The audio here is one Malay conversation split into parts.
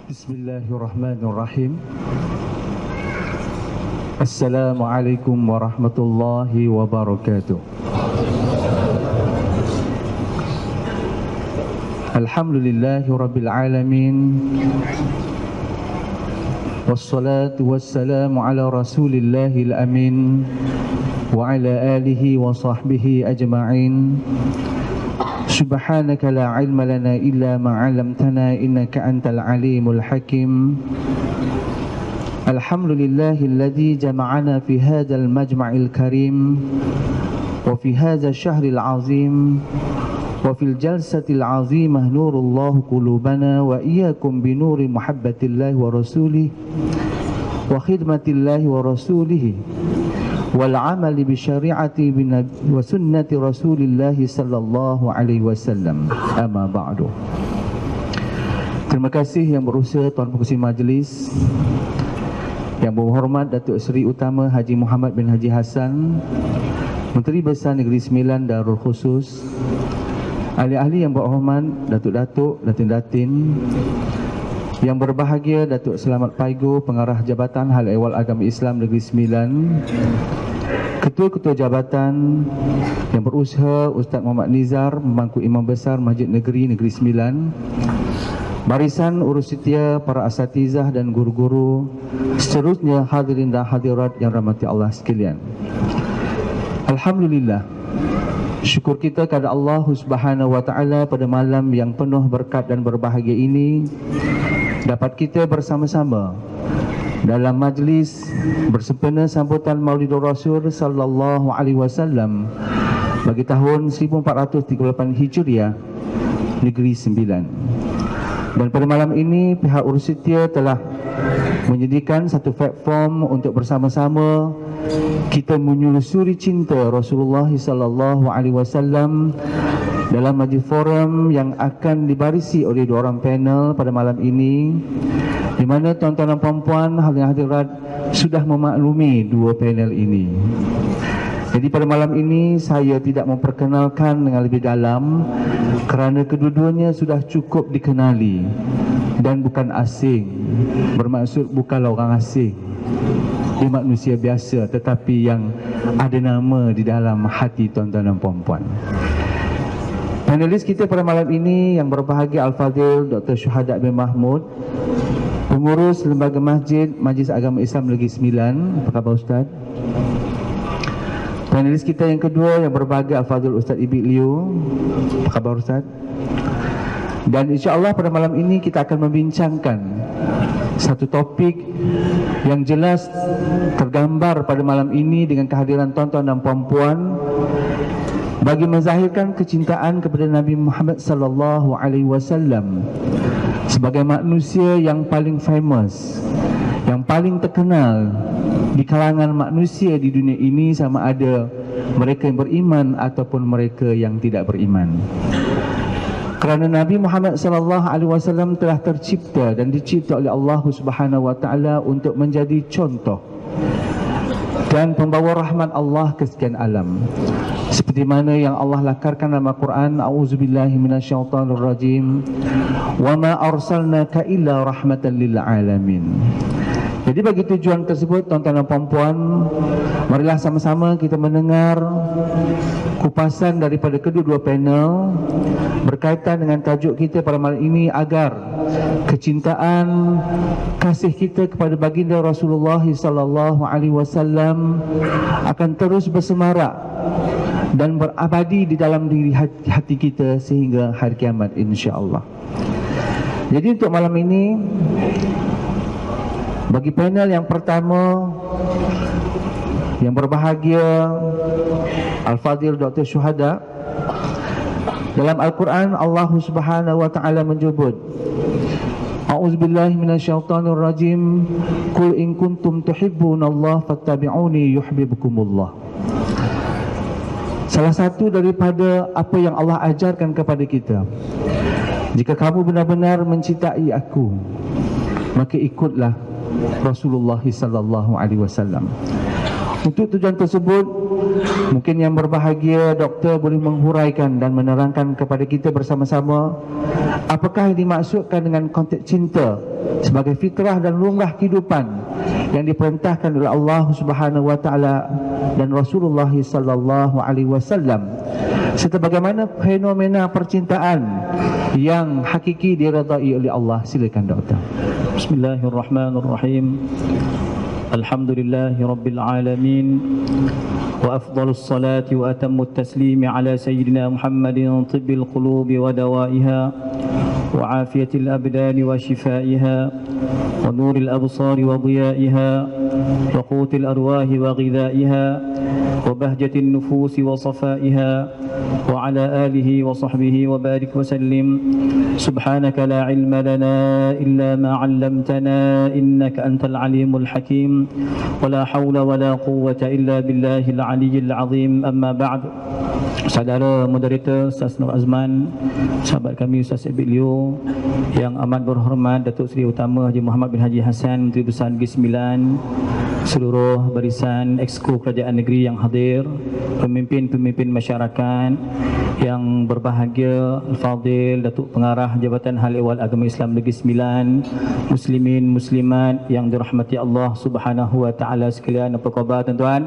Bismillahirrahmanirrahim. Assalamualaikum warahmatullahi wabarakatuh. Alhamdulillahi rabbil alamin. Wassalatu wassalamu ala rasulillahil amin wa ala alihi wa sahbihi ajma'in. Subhanaka la ilma lana illa ma 'allamtana innaka antal alimul hakim. Alhamdulillahilladzi jama'ana fi hadzal majma'il karim wa fi hadzal syahril 'azim wa fil jalsatil 'azimah nurullahu qulubana wa iyyakum bi nuri muhabbatillahi wa rasulih wa khidmatillahi wa rasulih wal amali bi syari'ati wa sunnati Rasulillah sallallahu alaihi wasallam. Amma ba'du. Terima kasih yang berusaha Tuan Pengerusi Majlis, yang berhormat Datuk Seri Utama Haji Muhammad bin Haji Hassan, Menteri Besar Negeri Sembilan Darul Khusus, ahli-ahli yang berhormat Datuk-Datuk, Datin-Datin, yang berbahagia Datuk Selamat Paigo, Pengarah Jabatan Hal Ehwal Agama Islam Negeri Sembilan, Ketua-Ketua Jabatan yang berusaha, Ustaz Muhammad Nizar, Pemangku Imam Besar Masjid Negeri Negeri Sembilan, barisan urus setia para asatizah dan guru-guru, seterusnya hadirin dan hadirat yang rahmati Allah sekalian. Alhamdulillah, syukur kita kepada Allah Subhanahu wa taala pada malam yang penuh berkat dan berbahagia ini dapat kita bersama-sama dalam majlis bersempena sambutan Maulidur Rasul sallallahu alaihi wasallam bagi tahun 1438 Hijriah Negeri Sembilan. Dan pada malam ini pihak urus setia telah menyediakan satu platform untuk bersama-sama kita menyusuri cinta Rasulullah sallallahu alaihi wasallam dalam majlis forum yang akan dibarisi oleh dua orang panel pada malam ini, di mana tuan-tuan dan puan-puan hadirin hadirat sudah memaklumi dua panel ini. Jadi pada malam ini saya tidak memperkenalkan dengan lebih dalam kerana kedua-duanya sudah cukup dikenali dan bukan asing. Bermaksud bukanlah orang asing, dia manusia biasa tetapi yang ada nama di dalam hati tuan-tuan dan puan-puan. Panelis kita pada malam ini yang berbahagia Al-Fadhil Dr. Syuhada bin Mahmud, Pengurus Lembaga Masjid Majlis Agama Islam Negeri Sembilan. Apa khabar Ustaz? Panelis kita yang kedua yang berbahagia Al-Fadhil Ustaz Ibik Liu. Apa khabar Ustaz? Dan insya-Allah pada malam ini kita akan membincangkan satu topik yang jelas tergambar pada malam ini dengan kehadiran tuan-tuan dan puan-puan bagi menzahirkan kecintaan kepada Nabi Muhammad sallallahu alaihi wasallam sebagai manusia yang paling famous, yang paling terkenal di kalangan manusia di dunia ini, sama ada mereka yang beriman ataupun mereka yang tidak beriman. Kerana Nabi Muhammad sallallahu alaihi wasallam telah tercipta dan dicipta oleh Allah Subhanahu wa taala untuk menjadi contoh dan pembawa rahmat Allah ke sekian alam. Seperti mana yang Allah lakarkan dalam Al-Quran, A'udzubillahi minasyaitanirrajim, wa ma arsalnaka illa rahmatan lil alamin. Jadi bagi tujuan tersebut tuan-tuan dan puan-puan, marilah sama-sama kita mendengar kupasan daripada kedua-dua panel berkaitan dengan tajuk kita pada malam ini, agar kecintaan, kasih kita kepada baginda Rasulullah sallallahu alaihi wasallam akan terus bersemarak dan berabadi di dalam diri hati kita sehingga hari kiamat insya-Allah. Jadi untuk malam ini, bagi panel yang pertama yang berbahagia Al-Fadhil Dr. Syuhada, dalam Al-Quran Allah Subhanahu wa taala menyebut, A'udzubillahi minasyaitonirrajim, Qul in kuntum tuhibbunallaha fattabi'uni yuhibbukumullah. Salah satu daripada apa yang Allah ajarkan kepada kita, jika kamu benar-benar mencintai aku, maka ikutlah Rasulullah sallallahu alaihi wasallam. Untuk tujuan tersebut, mungkin yang berbahagia doktor boleh menghuraikan dan menerangkan kepada kita bersama-sama Apakah yang dimaksudkan dengan konteks cinta sebagai fitrah dan lumrah kehidupan yang diperintahkan oleh Allah Subhanahu wa taala dan Rasulullah sallallahu alaihi wasallam, serta bagaimana fenomena percintaan yang hakiki diredai oleh Allah? Silakan doktor. Bismillahirrahmanirrahim. Alhamdulillahi rabbil alamin. وأفضل الصلاة وأتم التسليم على سيدنا محمد طب القلوب ودوائها وعافية الأبدان وشفائها ونور الأبصار وضيائها وقوت الأرواح وغذائها وبهجة النفوس وصفائها وعلى آله وصحبه وبارك وسلم. سبحانك لا علم لنا إلا ما علمتنا إنك أنت العليم الحكيم ولا حول ولا قوة إلا بالله العلي العظيم. أما بعد. Saudara moderator Ustaz Nur Azman, sahabat kami Ustaz Ibit Liu, yang amat berhormat Datuk Seri Utama Haji Muhammad bin Haji Hassan, Menteri Besar Negeri Sembilan, seluruh barisan Exco Kerajaan Negeri yang hadir, pemimpin-pemimpin masyarakat yang berbahagia, Al-Fadil Datuk Pengarah Jabatan Hal Ehwal Agama Islam Negeri Sembilan, muslimin muslimat yang dirahmati Allah Subhanahu wa taala sekalian, apa khabar tuan-tuan?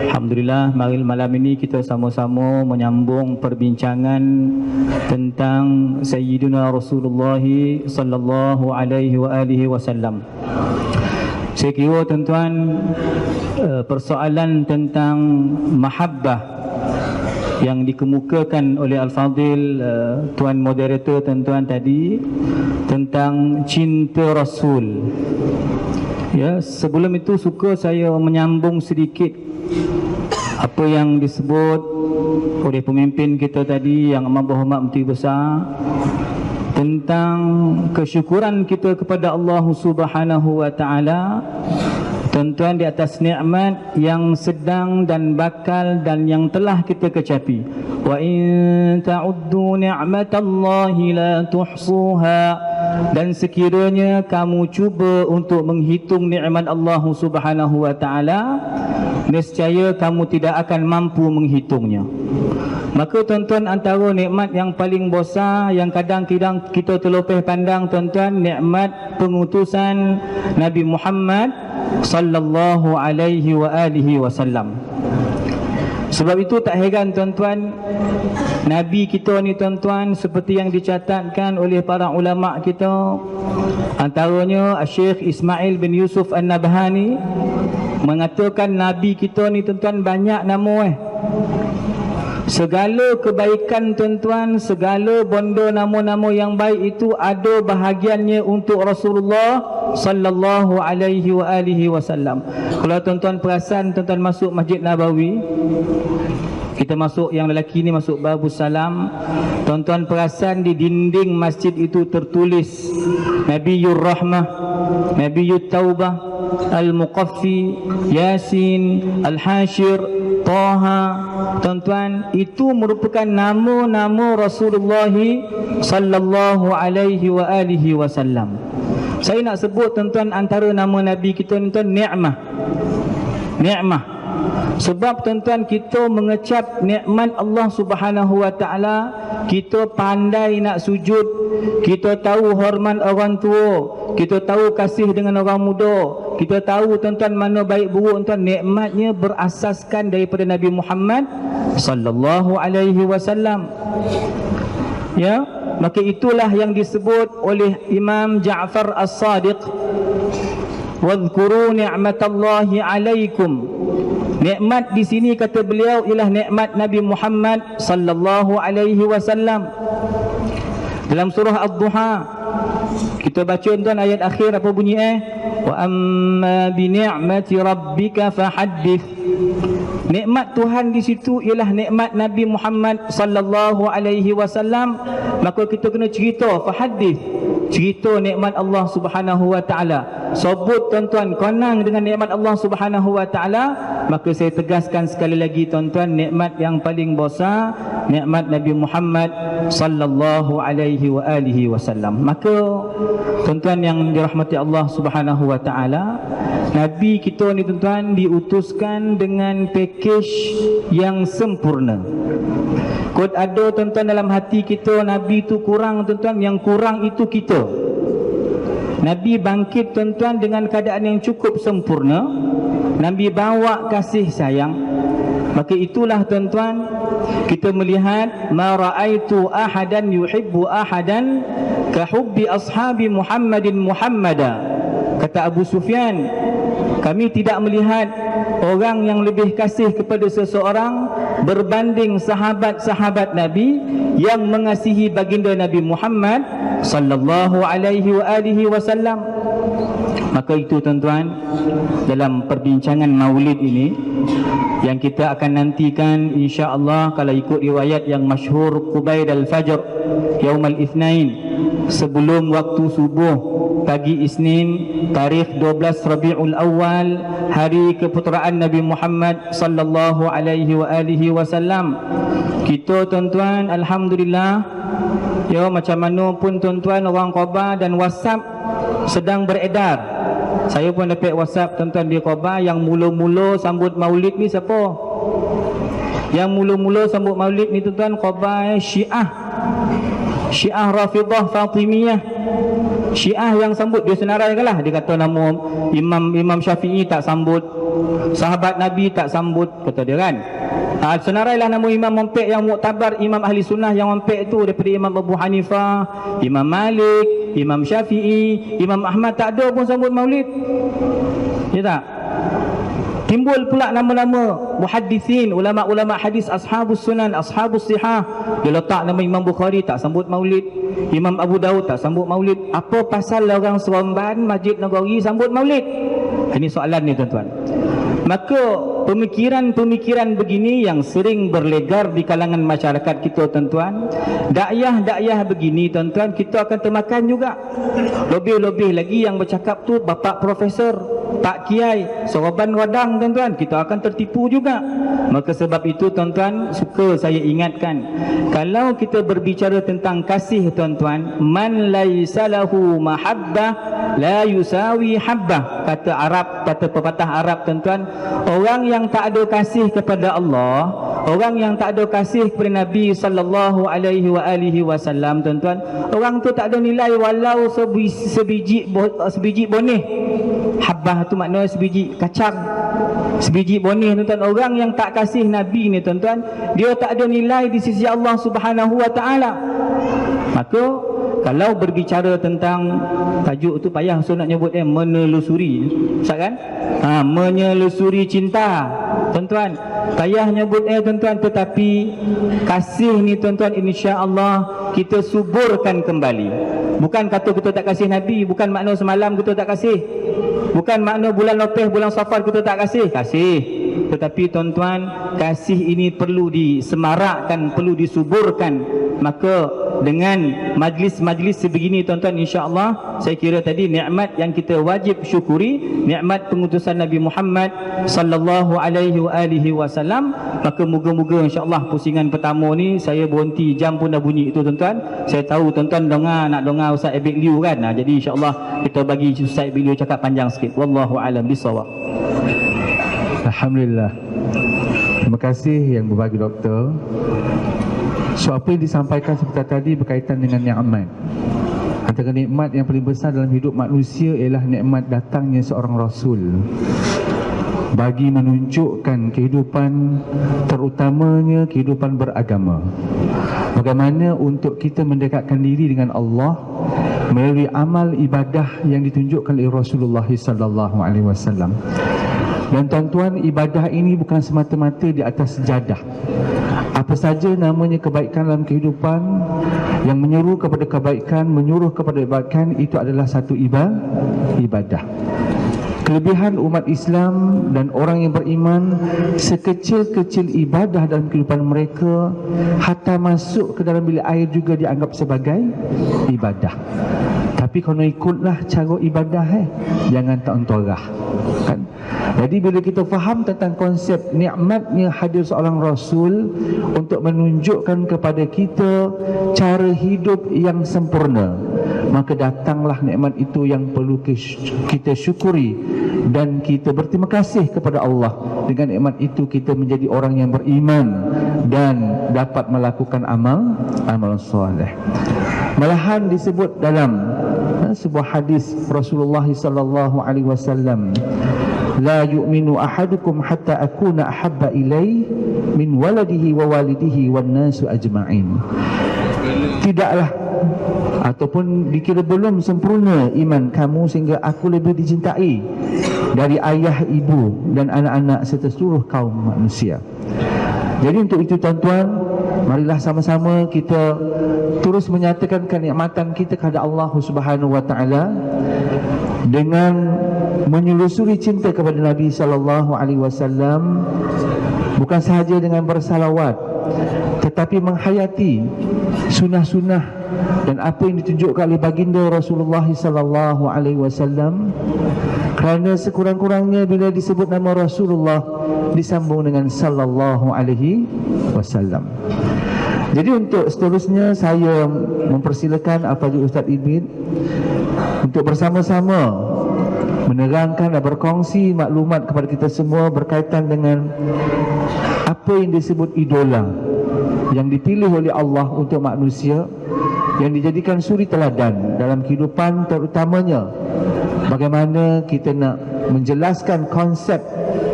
Alhamdulillah, mari malam ini kita sama-sama menyambung perbincangan tentang Sayyidina Rasulullah sallallahu alaihi wa alihi wasallam. Saya kira tuan-tuan, persoalan tentang mahabbah yang dikemukakan oleh Al-Fadil tuan moderator tuan-tuan tadi tentang cinta Rasul. Ya, sebelum itu suka saya menyambung sedikit apa yang disebut oleh pemimpin kita tadi yang amat berhormat Menteri Besar tentang kesyukuran kita kepada Allah Subhanahu wa taala, tuan-tuan, di atas nikmat yang sedang dan bakal dan yang telah kita kecapi. Wa in ta'uddu ni'matallahi la tuhsuha, dan sekiranya kamu cuba untuk menghitung nikmat Allah Subhanahu wa taala, nescaya kamu tidak akan mampu menghitungnya. Maka tuan-tuan, antara nikmat yang paling besar yang kadang-kadang kita terlupih pandang tuan-tuan, nikmat pengutusan Nabi Muhammad sallallahu alaihi wa alihi wasallam. Sebab itu tak heran tuan-tuan, Nabi kita ni tuan-tuan, seperti yang dicatatkan oleh para ulama kita, antaranya Syekh Ismail bin Yusuf An-Nabhani mengatakan Nabi kita ni tuan-tuan banyak nama. Segala kebaikan tuan-tuan, segala benda nama-nama yang baik itu ada bahagiannya untuk Rasulullah sallallahu alaihi wa alihi wasallam. Kalau tuan-tuan perasan, tuan-tuan masuk Masjid Nabawi, kita masuk, yang lelaki ni masuk Babus Salam, tuan-tuan perasan di dinding masjid itu tertulis Nabiyur Rahmah, Nabiyut Taubah, Al-Muqaffi, Yasin, Al-Hashir, Taha. Tuan-tuan, itu merupakan nama-nama Rasulullah sallallahu alaihi wa alihi wasallam. Saya nak sebut tuan-tuan antara nama Nabi kita tuan-tuan, ni'mah. Ni'mah. Sebab tuan-tuan, kita mengecap nikmat Allah Subhanahu wa taala, kita pandai nak sujud, kita tahu hormat orang tua, kita tahu kasih dengan orang muda, kita tahu tuan-tuan mana baik buruk tuan, nikmatnya berasaskan daripada Nabi Muhammad sallallahu alaihi wasallam. Ya, maka itulah yang disebut oleh Imam Ja'far As-Sadiq, wadhkuru ni'matallahi alaikum. Nikmat di sini kata beliau ialah nikmat Nabi Muhammad sallallahu alaihi wasallam. Dalam surah Ad-Duha kita baca tuan ayat akhir apa bunyi wa amma bi ni'mati rabbika fahaddith. Nikmat Tuhan di situ ialah nikmat Nabi Muhammad sallallahu alaihi wasallam, maka kita kena cerita, fahaddith, cerita nikmat Allah Subhanahu wa taala. Sebut tuan-tuan, konang dengan nikmat Allah Subhanahu wa taala, maka saya tegaskan sekali lagi tuan-tuan, nikmat yang paling besar nikmat Nabi Muhammad sallallahu alaihi wa alihi wasallam. Maka tuan-tuan yang dirahmati Allah Subhanahu wa taala, Nabi kita ni tuan-tuan diutuskan dengan package yang sempurna. Kot ada tuan-tuan dalam hati kita Nabi itu kurang tuan-tuan, yang kurang itu kita. Nabi bangkit tuan-tuan dengan keadaan yang cukup sempurna. Nabi bawa kasih sayang. Maka itulah tuan-tuan kita melihat ma raaitu ahadan yuhibbu ahadan ka hubbi ashabi Muhammadin Muhammada. Kata Abu Sufyan, kami tidak melihat orang yang lebih kasih kepada seseorang berbanding sahabat-sahabat Nabi yang mengasihi baginda Nabi Muhammad sallallahu alaihi wasallam. Maka itu tuan-tuan, dalam perbincangan Maulid ini yang kita akan nantikan insya-Allah, kalau ikut riwayat yang masyhur, Qubail al-Fajr Yaumal Itsnain, sebelum waktu subuh pagi Isnin, tarikh 12 Rabiul Awal, hari keputeraan Nabi Muhammad sallallahu alaihi wasallam. Kita tuan-tuan alhamdulillah, ya macam mana pun tuan-tuan, orang khabar dan WhatsApp sedang beredar. Saya pun dapat WhatsApp tuan-tuan di khabar, yang mula-mula sambut Maulid ni siapa? Yang mula-mula sambut Maulid ni tuan-tuan khabar Syiah Rafidah Fatimiyah. Syiah yang sambut, dia senaraikan lah. Dia kata nama Imam Syafi'i tak sambut, sahabat Nabi tak sambut, kata dia kan. Senarailah nama Imam Mempek yang muktabar, Imam Ahli Sunnah yang Mempek tu, daripada Imam Abu Hanifah, Imam Malik, Imam Syafi'i, Imam Ahmad, tak ada pun sambut Maulid. Ya tak? Timbul pula nama-nama muhaddisin, ulama-ulama hadis, ashabus sunan, ashabus sihah. Dia letak nama Imam Bukhari, tak sambut Maulid. Imam Abu Daud tak sambut Maulid. Apa pasal orang Seremban, Masjid Nagari sambut Maulid? Ini soalan ni tuan-tuan. Maka pemikiran-pemikiran begini yang sering berlegar di kalangan masyarakat kita tuan-tuan, dakyah-dakyah begini tuan-tuan, kita akan termakan juga. Lebih-lebih lagi yang bercakap tu bapa profesor, pak kiai, Seremban Radang tuan-tuan, kita akan tertipu juga. Maka sebab itu tuan-tuan, suka saya ingatkan, kalau kita berbicara tentang kasih tuan-tuan, man laisa lahu mahabbah la yusawi habbah. Kata Arab, kata pepatah Arab tuan-tuan, orang yang tak ada kasih kepada Allah, orang yang tak ada kasih kepada Nabi sallallahu alaihi wasallam tuan-tuan, orang tu tak ada nilai walau sebiji bonih. Habbah tu maknanya sebiji kacang, sebiji bonih tuan-tuan. Orang yang tak kasih Nabi ni tuan-tuan, dia tak ada nilai di sisi Allah Subhanahu wa taala. Maka kalau berbicara tentang tajuk tu payah so nak nyebut menelusuri, Ustaz kan? Menelusuri cinta tuan-tuan, payah nyebut tuan-tuan. Tetapi kasih ni tuan-tuan, insya-Allah kita suburkan kembali. Bukan kata kita tak kasih Nabi, bukan makna semalam kita tak kasih, bukan makna bulan Lepeh, bulan Safar kita tak kasih. Kasih. Tetapi tuan-tuan, kasih ini perlu disemarakkan, perlu disuburkan. Maka dengan majlis-majlis sebegini tuan-tuan, insya-Allah saya kira tadi nikmat yang kita wajib syukuri, nikmat pengutusan Nabi Muhammad sallallahu alaihi wasallam. Maka moga-moga insya-Allah pusingan pertama ni saya berhenti, jam pun dah bunyi itu tuan-tuan. Saya tahu tuan-tuan nak dengar Ustaz Abid Liu kan. Jadi insya-Allah kita bagi Ustaz Abid Liu cakap panjang sikit. Wallahu a'lam bissawab. Alhamdulillah. Terima kasih yang berbagi doktor. So apa yang disampaikan seperti tadi berkaitan dengan nikmat. Antara nikmat yang paling besar dalam hidup manusia ialah nikmat datangnya seorang Rasul, bagi menunjukkan kehidupan, terutamanya kehidupan beragama. Bagaimana untuk kita mendekatkan diri dengan Allah melalui amal ibadah yang ditunjukkan oleh Rasulullah sallallahu alaihi wasallam. Dan tuan-tuan, ibadah ini bukan semata-mata di atas sejadah. Apa saja namanya kebaikan dalam kehidupan yang menyuruh kepada kebaikan, menyuruh kepada kebaikan, itu adalah satu ibadah. Kelebihan umat Islam dan orang yang beriman, sekecil-kecil ibadah dalam kehidupan mereka, hatta masuk ke dalam bilik air juga dianggap sebagai ibadah. Tapi kalau ikutlah cara ibadah, jangan tak entorah kan. Jadi bila kita faham tentang konsep nikmatnya hadir seorang Rasul untuk menunjukkan kepada kita cara hidup yang sempurna, maka datanglah nikmat itu yang perlu kita syukuri dan kita berterima kasih kepada Allah. Dengan nikmat itu kita menjadi orang yang beriman dan dapat melakukan amal soleh. Malahan disebut dalam sebuah hadis Rasulullah sallallahu alaihi wasallam, la yu'minu ahadukum hatta akuna ahabba ilaihi min waladihi wa walidihi wan nasu ajma'in. Tidaklah ataupun dikira belum sempurna iman kamu sehingga aku lebih dicintai dari ayah, ibu dan anak-anak serta seluruh kaum manusia. Jadi untuk itu tuan-tuan, marilah sama-sama kita terus menyatakan kenikmatan kita kepada Allah Subhanahu wa taala dengan menyelusuri cinta kepada Nabi sallallahu alaihi wasallam, bukan sahaja dengan bersalawat tetapi menghayati sunnah-sunnah dan apa yang ditunjukkan oleh baginda Rasulullah sallallahu alaihi wasallam. Kerana sekurang-kurangnya bila disebut nama Rasulullah disambung dengan sallallahu alaihi wasallam. Jadi untuk seterusnya saya mempersilakan Al-Fadhil Ustaz Ibn untuk bersama-sama menerangkan dan berkongsi maklumat kepada kita semua berkaitan dengan apa yang disebut idola yang dipilih oleh Allah untuk manusia, yang dijadikan suri teladan dalam kehidupan, terutamanya bagaimana kita nak menjelaskan konsep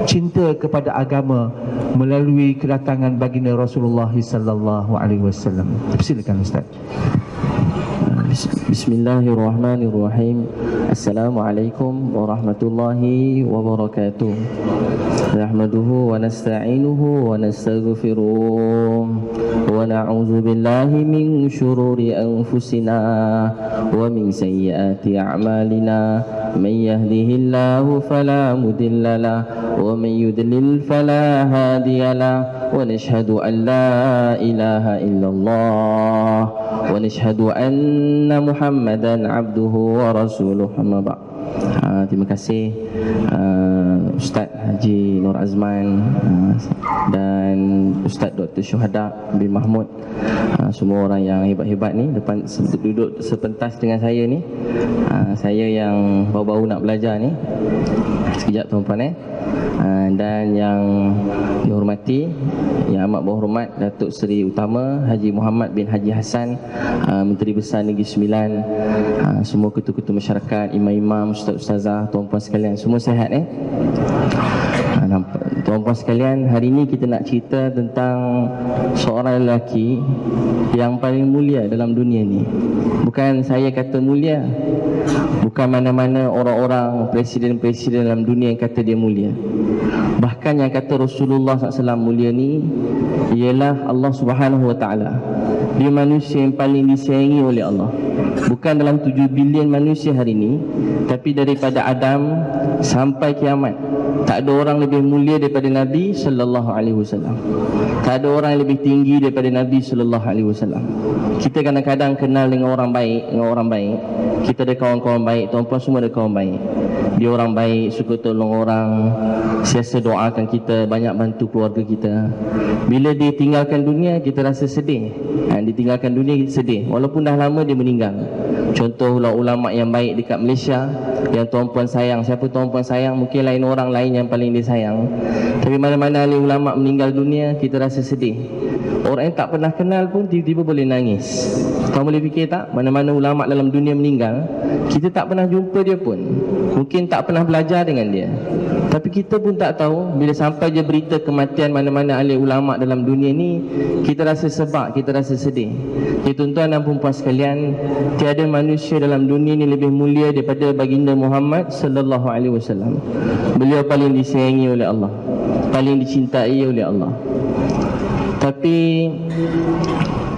cinta kepada agama melalui kedatangan baginda Rasulullah sallallahu alaihi wasallam. Silakan Ustaz. Bismillahirrahmanirrahim. Assalamualaikum warahmatullahi wabarakatuh. Nahmaduhu wa nasta'inuhu wa nastaghfiruh wa na'udzu billahi min syururi anfusina wa min sayyiati a'malina. Man yahdihillahu fala mudilla lahu wa man yudlil fala hadiya lahu. Wa nashhadu an la ilaha illallah wa nashhadu anna Muhammadan abduhu wa rasuluh. Amma ba'd. Terima kasih Ustaz Haji Nur Azman dan Ustaz Dr. Syuhada bin Mahmud, semua orang yang hebat-hebat ni depan duduk sepentas dengan saya ni. Saya yang baru-baru nak belajar ni. Sekejap tuan-puan dan yang dihormati, yang amat berhormat Datuk Seri Utama Haji Muhammad bin Haji Hassan, Menteri Besar Negeri Sembilan, semua ketua-ketua masyarakat, imam-imam, ustaz-ustazah, tuan-puan sekalian, semua sihat tuan-puan sekalian, hari ini kita nak cerita tentang seorang lelaki yang paling mulia dalam dunia ni. Bukan saya kata mulia, bukan mana-mana orang-orang presiden-presiden dalam dunia yang kata dia mulia. Bahkan yang kata Rasulullah SAW mulia ni ialah Allah Subhanahu Wa Taala. Dia manusia yang paling disayangi oleh Allah. Bukan dalam 7 bilion manusia hari ini, tapi daripada Adam sampai kiamat, tak ada orang lebih mulia daripada Nabi sallallahu alaihi wasallam. Tak ada orang yang lebih tinggi daripada Nabi sallallahu alaihi wasallam. Kita kadang-kadang kenal dengan orang baik, kita ada kawan-kawan baik, tuan-puan semua ada kawan baik. Dia orang baik, suka tolong orang, siasa doakan kita, banyak bantu keluarga kita. Bila dia tinggalkan dunia, kita rasa sedih. Dia tinggalkan dunia, kita sedih, walaupun dah lama dia meninggal. Contoh ulama yang baik dekat Malaysia yang tuan-puan sayang. Siapa tuan-puan sayang? Mungkin lain orang lain yang paling dia sayang. Tapi mana-mana ahli ulama meninggal dunia, kita rasa sedih. Orang yang tak pernah kenal pun tiba-tiba boleh nangis. Kau boleh fikir tak? Mana-mana ulama dalam dunia meninggal, kita tak pernah jumpa dia pun, mungkin tak pernah belajar dengan dia, tapi kita pun tak tahu. Bila sampai je berita kematian mana-mana ahli ulama dalam dunia ni, kita rasa sebab, kita rasa sedih. Jadi tuan-tuan dan puan-puan sekalian, tiada manusia dalam dunia ni lebih mulia daripada baginda Muhammad sallallahu alaihi wasallam. Beliau paling disayangi oleh Allah, paling dicintai oleh Allah. Tapi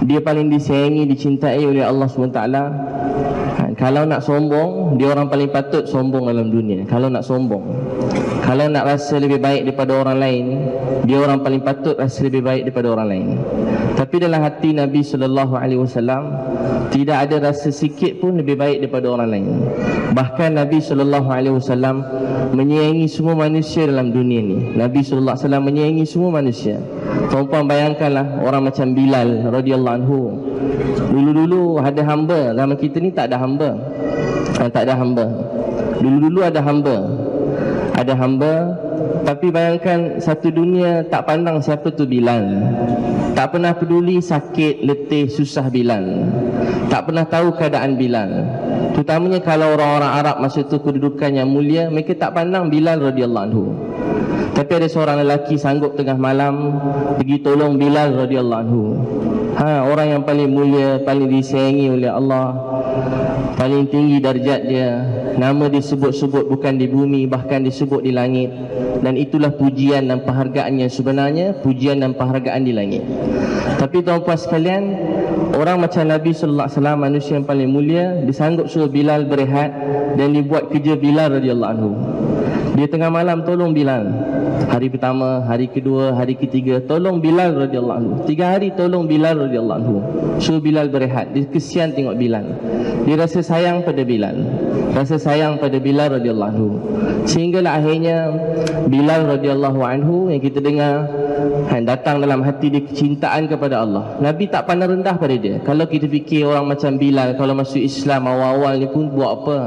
dia paling disayangi, dicintai oleh Allah SWT. Kalau nak sombong, dia orang paling patut sombong dalam dunia. Kalau nak sombong, kalau nak rasa lebih baik daripada orang lain, dia orang paling patut rasa lebih baik daripada orang lain. Tapi dalam hati Nabi SAW tidak ada rasa sikit pun lebih baik daripada orang lain. Bahkan Nabi SAW menyayangi semua manusia dalam dunia ni. Nabi SAW menyayangi semua manusia. Tuan-puan bayangkanlah orang macam Bilal radhiyallahu anhu. Dulu-dulu ada hamba, zaman kita ni tak ada hamba. Tak ada hamba. Dulu-dulu ada hamba. ada hamba. Tapi bayangkan satu dunia tak pandang siapa tu Bilal. Tak pernah peduli sakit, letih, susah Bilal. Tak pernah tahu keadaan Bilal. Terutamanya kalau orang-orang Arab masa tu kedudukan yang mulia, mereka tak pandang Bilal radhiyallahu anhu. Tapi ada seorang lelaki sanggup tengah malam pergi tolong Bilal radhiyallahu anhu. Orang yang paling mulia, paling disayangi oleh Allah, paling tinggi darjat dia, nama disebut-sebut bukan di bumi, bahkan disebut di langit. Dan itulah pujian dan penghargaan yang sebenarnya, pujian dan penghargaan di langit. Tapi tuan-tuan sekalian, orang macam Nabi sallallahu alaihi wasallam, manusia yang paling mulia, disanggup suruh Bilal berehat dan dibuat kerja Bilal radhiyallahu anhu. Dia tengah malam tolong Bilal. Hari pertama, hari kedua, hari ketiga, tolong Bilal radhiyallahu anhu. 3 hari tolong Bilal radhiyallahu anhu. Suruh Bilal berehat. Dia kesian tengok Bilal. Dia rasa sayang pada Bilal. Rasa sayang pada Bilal radhiyallahu anhu. Sehinggalah akhirnya Bilal radhiyallahu anhu yang kita dengar datang dalam hati dia kecintaan kepada Allah. Nabi tak pandang rendah pada dia. Kalau kita fikir orang macam Bilal kalau masuk Islam awal-awal ni pun buat apa?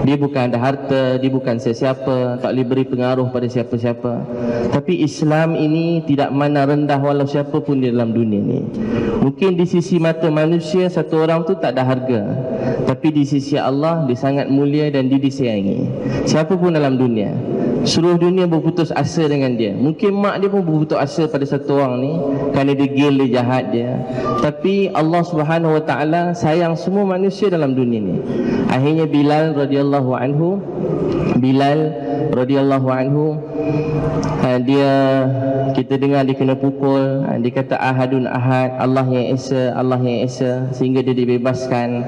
Dia bukan ada harta, dia bukan siapa-siapa, tak boleh beri pengaruh pada siapa-siapa. Tapi Islam ini tidak mana rendah walau siapa pun di dalam dunia ni. Mungkin di sisi mata manusia satu orang tu tak ada harga, tapi di sisi Allah dia sangat mulia dan dia disayangi. Siapa pun dalam dunia, seluruh dunia berputus asa dengan dia. Mungkin mak dia pun berputus asa pada satu orang ni kerana dia gil, dia jahat dia. Tapi Allah Subhanahu Wa Taala sayang semua manusia dalam dunia ni. Akhirnya Bilal radhiyallahu anhu dia, kita dengar dia kena pukul, dia kata ahadun ahad, Allah yang esa, Allah yang esa, sehingga dia dibebaskan.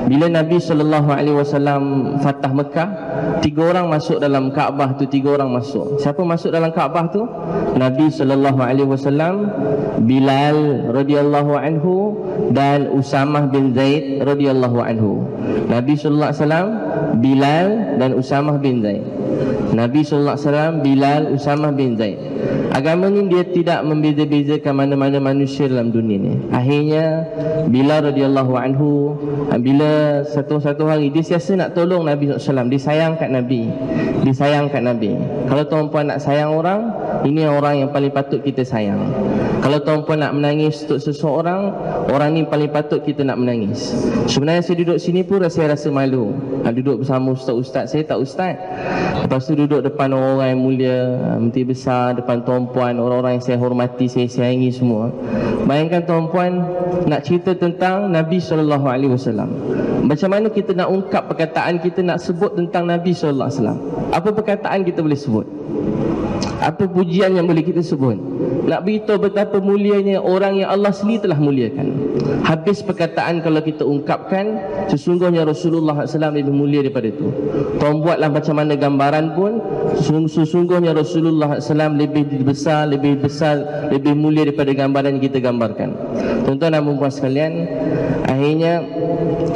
Bila Nabi SAW fatah Mekah, 3 orang masuk dalam Kaabah tu, 3 orang masuk. Siapa masuk dalam Kaabah tu? Nabi SAW, Bilal radhiyallahu anhu dan Usamah bin Zaid radhiyallahu anhu. Nabi SAW, Bilal dan Usamah bin Zaid. Nabi SAW, Bilal, Usamah bin Zaid. Agama ni dia tidak membeza-bezakan mana-mana manusia dalam dunia ni. Akhirnya Bilal radhiyallahu anhu, bila satu hari dia siasa nak tolong Nabi SAW, dia sayang kat Nabi. Dia sayang kat Nabi. Kalau tuan-puan nak sayang orang, ini orang yang paling patut kita sayang. Kalau tuan-puan nak menangis untuk seseorang, orang ni paling patut kita nak menangis. Sebenarnya saya duduk sini pun saya rasa malu. Duduk bersama ustaz-ustaz, saya tak ustaz. Lepas tu duduk depan orang-orang yang mulia, menteri besar, depan tuan-puan, orang-orang yang saya hormati, saya sayangi semua. Bayangkan tuan-puan nak cerita tentang Nabi SAW. Macam mana kita nak ungkap perkataan kita, nak sebut tentang Nabi SAW? Apa perkataan kita boleh sebut? Apa pujian yang boleh kita sebut? Nak beritahu betapa mulianya orang yang Allah sendiri telah muliakan. Habis perkataan kalau kita ungkapkan, sesungguhnya Rasulullah SAW lebih mulia daripada itu. Tuan buatlah macam mana gambaran pun, sesungguhnya Rasulullah SAW lebih besar, lebih mulia daripada gambaran yang kita gambarkan. Tuan-tuan dan puan sekalian, akhirnya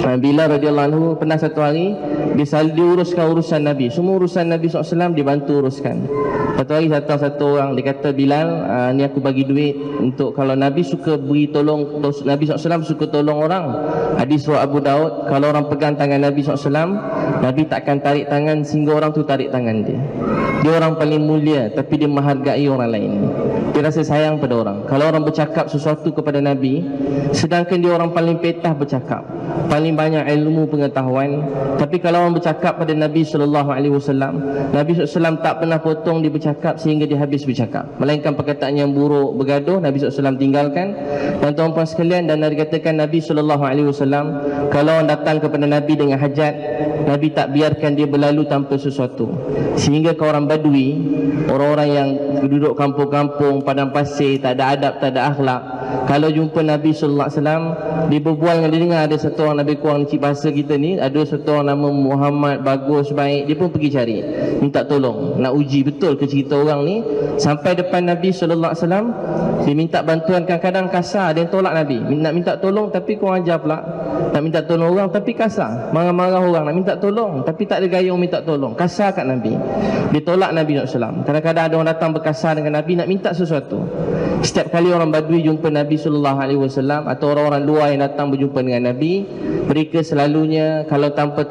Bilal radhiyallahu anhu pernah satu hari dia uruskan urusan Nabi. Semua urusan Nabi SAW dia bantu uruskan. Satu hari datang satu orang, dia kata, Bilal, ni aku bagi duit untuk kalau Nabi suka beri tolong, Nabi SAW suka tolong orang. Hadis riwayat Abu Daud, kalau orang pegang tangan Nabi SAW, Nabi takkan tarik tangan sehingga orang tu tarik tangan dia. Dia orang paling mulia, tapi dia menghargai orang lain. Dia rasa sayang pada orang. Kalau orang bercakap sesuatu kepada Nabi, sedangkan dia orang paling petah bercakap, paling banyak ilmu pengetahuan, tapi kalau orang bercakap pada Nabi SAW, Nabi SAW tak pernah potong dia bercakap sehingga dia habis bercakap. Melainkan perkataan yang buruk, bergaduh, Nabi SAW tinggalkan. Dan tuan-tuan sekalian, dan dikatakan Nabi SAW, kalau orang datang kepada Nabi dengan hajat, Nabi tak biarkan dia berlalu tanpa sesuatu. Sehingga ke orang Badui, orang-orang yang duduk kampung-kampung, padang pasir, tak ada adab, tak ada akhlak, kalau jumpa Nabi SAW, dia berbual dengan dia, dengar ada satu orang lebih kurang cik bahasa kita ni, ada satu orang nama Muhammad, bagus, baik, dia pun pergi cari, minta tolong, nak uji betul ke cerita orang ni. Sampai depan Nabi SAW, dia minta bantuan, kadang-kadang kasar, dia tolak Nabi, nak minta tolong tapi kurang ajar pula. Nak minta tolong orang tapi kasar, marah-marah orang, nak minta tolong tapi tak ada gaya orang minta tolong, kasar kat Nabi. Dia tolak Nabi SAW. Kadang-kadang ada orang datang berkasar dengan Nabi nak minta sesuatu. Setiap kali orang Badui jumpa Nabi SAW atau orang-orang luar yang datang berjumpa dengan Nabi, mereka selalunya kalau tanpa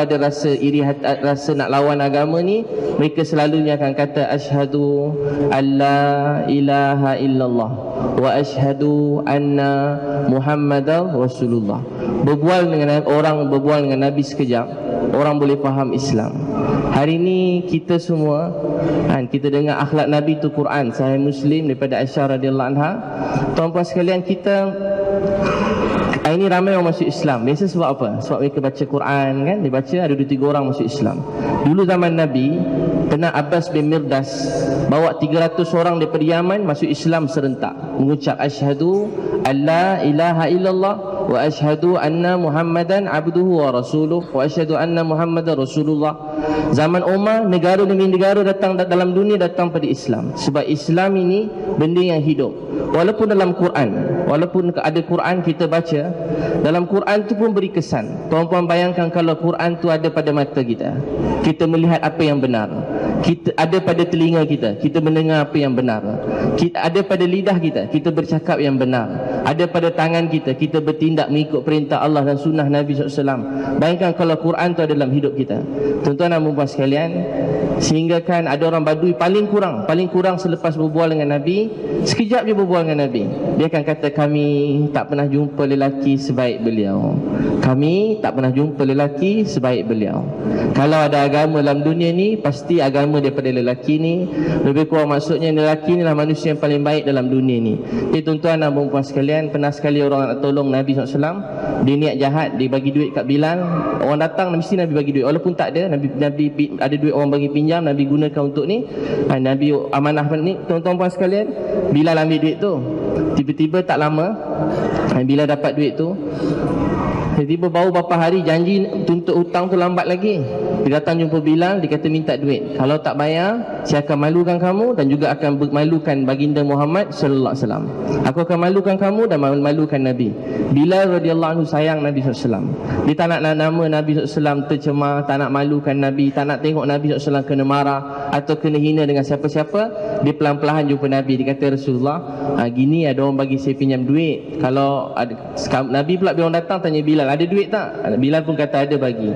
ada rasa iri hati, rasa nak lawan agama ni, mereka selalunya akan kata asyhadu alla ilaha illallah wa asyhadu anna Muhammadar Rasulullah. Berbual dengan Nabi sekejap, orang boleh faham Islam. Hari ini kita semua kita dengar akhlak Nabi tu Quran, Sahih Muslim daripada Aisyah radhiyallahu anha. Tuan-tuan sekalian, kita ini ramai orang masuk Islam. Biasa sebab apa? Sebab mereka baca Quran kan, dia baca ada 2-3 orang masuk Islam. Dulu zaman Nabi, pernah Abbas bin Mirdas bawa 300 orang daripada Yaman masuk Islam serentak, mengucap asyhadu alla ilaha illallah wa asyhadu anna Muhammadan abduhu wa rasuluh wa asyhadu anna Muhammadar Rasulullah. Zaman Umar, negara demi negara datang dalam dunia datang pada Islam. Sebab Islam ini benda yang hidup. Walaupun dalam Quran, walaupun ada Quran kita baca, dalam Quran tu pun beri kesan. Tuan-tuan bayangkan kalau Quran tu ada pada mata kita, kita melihat apa yang benar. Kita ada pada telinga kita, kita mendengar apa yang benar. Kita ada pada lidah kita, kita bercakap yang benar. Ada pada tangan kita, kita bertindak mengikut perintah Allah dan sunnah Nabi SAW. Bayangkan kalau Quran tu ada dalam hidup kita. Tuan-tuan dan puan sekalian, sehingga kan ada orang Badui paling kurang selepas berbual dengan Nabi, sekejap je berbual dengan Nabi, dia akan kata kami tak pernah jumpa lelaki sebaik beliau. Kami tak pernah jumpa lelaki sebaik beliau. Kalau ada agama dalam dunia ni, pasti agama daripada lelaki ni. Lebih kurang maksudnya lelaki ni lah manusia yang paling baik dalam dunia ni. Jadi tuan-tuan dan puan sekalian, pernah sekali orang nak tolong Nabi SAW, dia niat jahat, dia bagi duit kat Bilal. Orang datang mesti Nabi bagi duit, walaupun tak ada, Nabi ada duit orang bagi pinjam, Nabi gunakan untuk ni. Nabi amanah ni. Tuan-tuan puan sekalian, Bilal ambil duit tu. Tiba-tiba tak lama Bilal dapat duit tu. Tiba-tiba baru beberapa hari janji tuntut hutang tu lambat lagi. Dia datang jumpa Bilal, dia kata minta duit. Kalau tak bayar, saya akan malukan kamu dan juga akan malukan baginda Muhammad sallallahu alaihi wasallam. Aku akan malukan kamu dan malukan Nabi. Bilal radhiyallahu anhu sayang Nabi SAW. Dia tak nak nama Nabi SAW tercemar, tak nak malukan Nabi, tak nak tengok Nabi SAW kena marah atau kena hina dengan siapa-siapa. Dia pelan-pelan jumpa Nabi. Dia kata, Rasulullah, gini ada orang bagi saya pinjam duit. Kalau ada, Nabi pula bila orang datang tanya Bilal, ada duit tak? Bilal pun kata ada, bagi.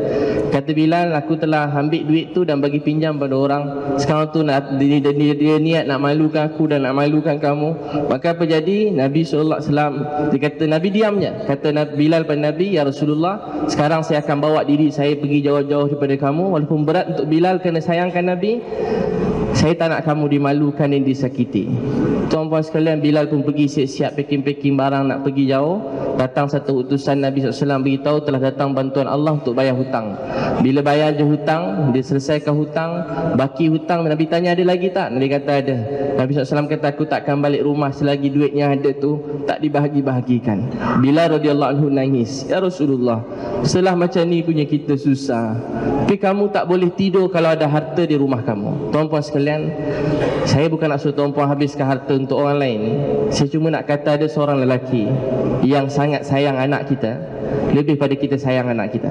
Kata Bilal, aku telah ambil duit tu dan bagi pinjam pada orang. Sekarang tu dia niat nak malukan aku dan nak malukan kamu. Maka apa jadi? Nabi SAW, dia kata, Nabi diam je. Kata Bilal pada Nabi, ya Rasulullah, sekarang saya akan bawa diri saya pergi jauh-jauh daripada kamu. Walaupun berat untuk Bilal kerana sayangkan Nabi, saya tak nak kamu dimalukan dan disakiti. Tuan-tuan sekalian, Bilal pun pergi siap-siap packing-packing barang nak pergi jauh. Datang satu utusan Nabi SAW beritahu telah datang bantuan Allah untuk bayar hutang. Bila bayar je hutang, dia selesaikan hutang, baki hutang, Nabi tanya ada lagi tak? Nabi kata ada. Nabi SAW kata aku takkan balik rumah selagi duit yang ada tu tak dibahagi-bahagikan. Bilal radhiyallahu anhu nangis, ya Rasulullah, setelah macam ni punya kita susah, tapi kamu tak boleh tidur kalau ada harta di rumah kamu. Tuan-tuan sekalian, saya bukan nak suruh tuan-puan habiskan harta untuk orang lain. Saya cuma nak kata ada seorang lelaki yang sangat sayang anak kita lebih pada kita sayang anak kita.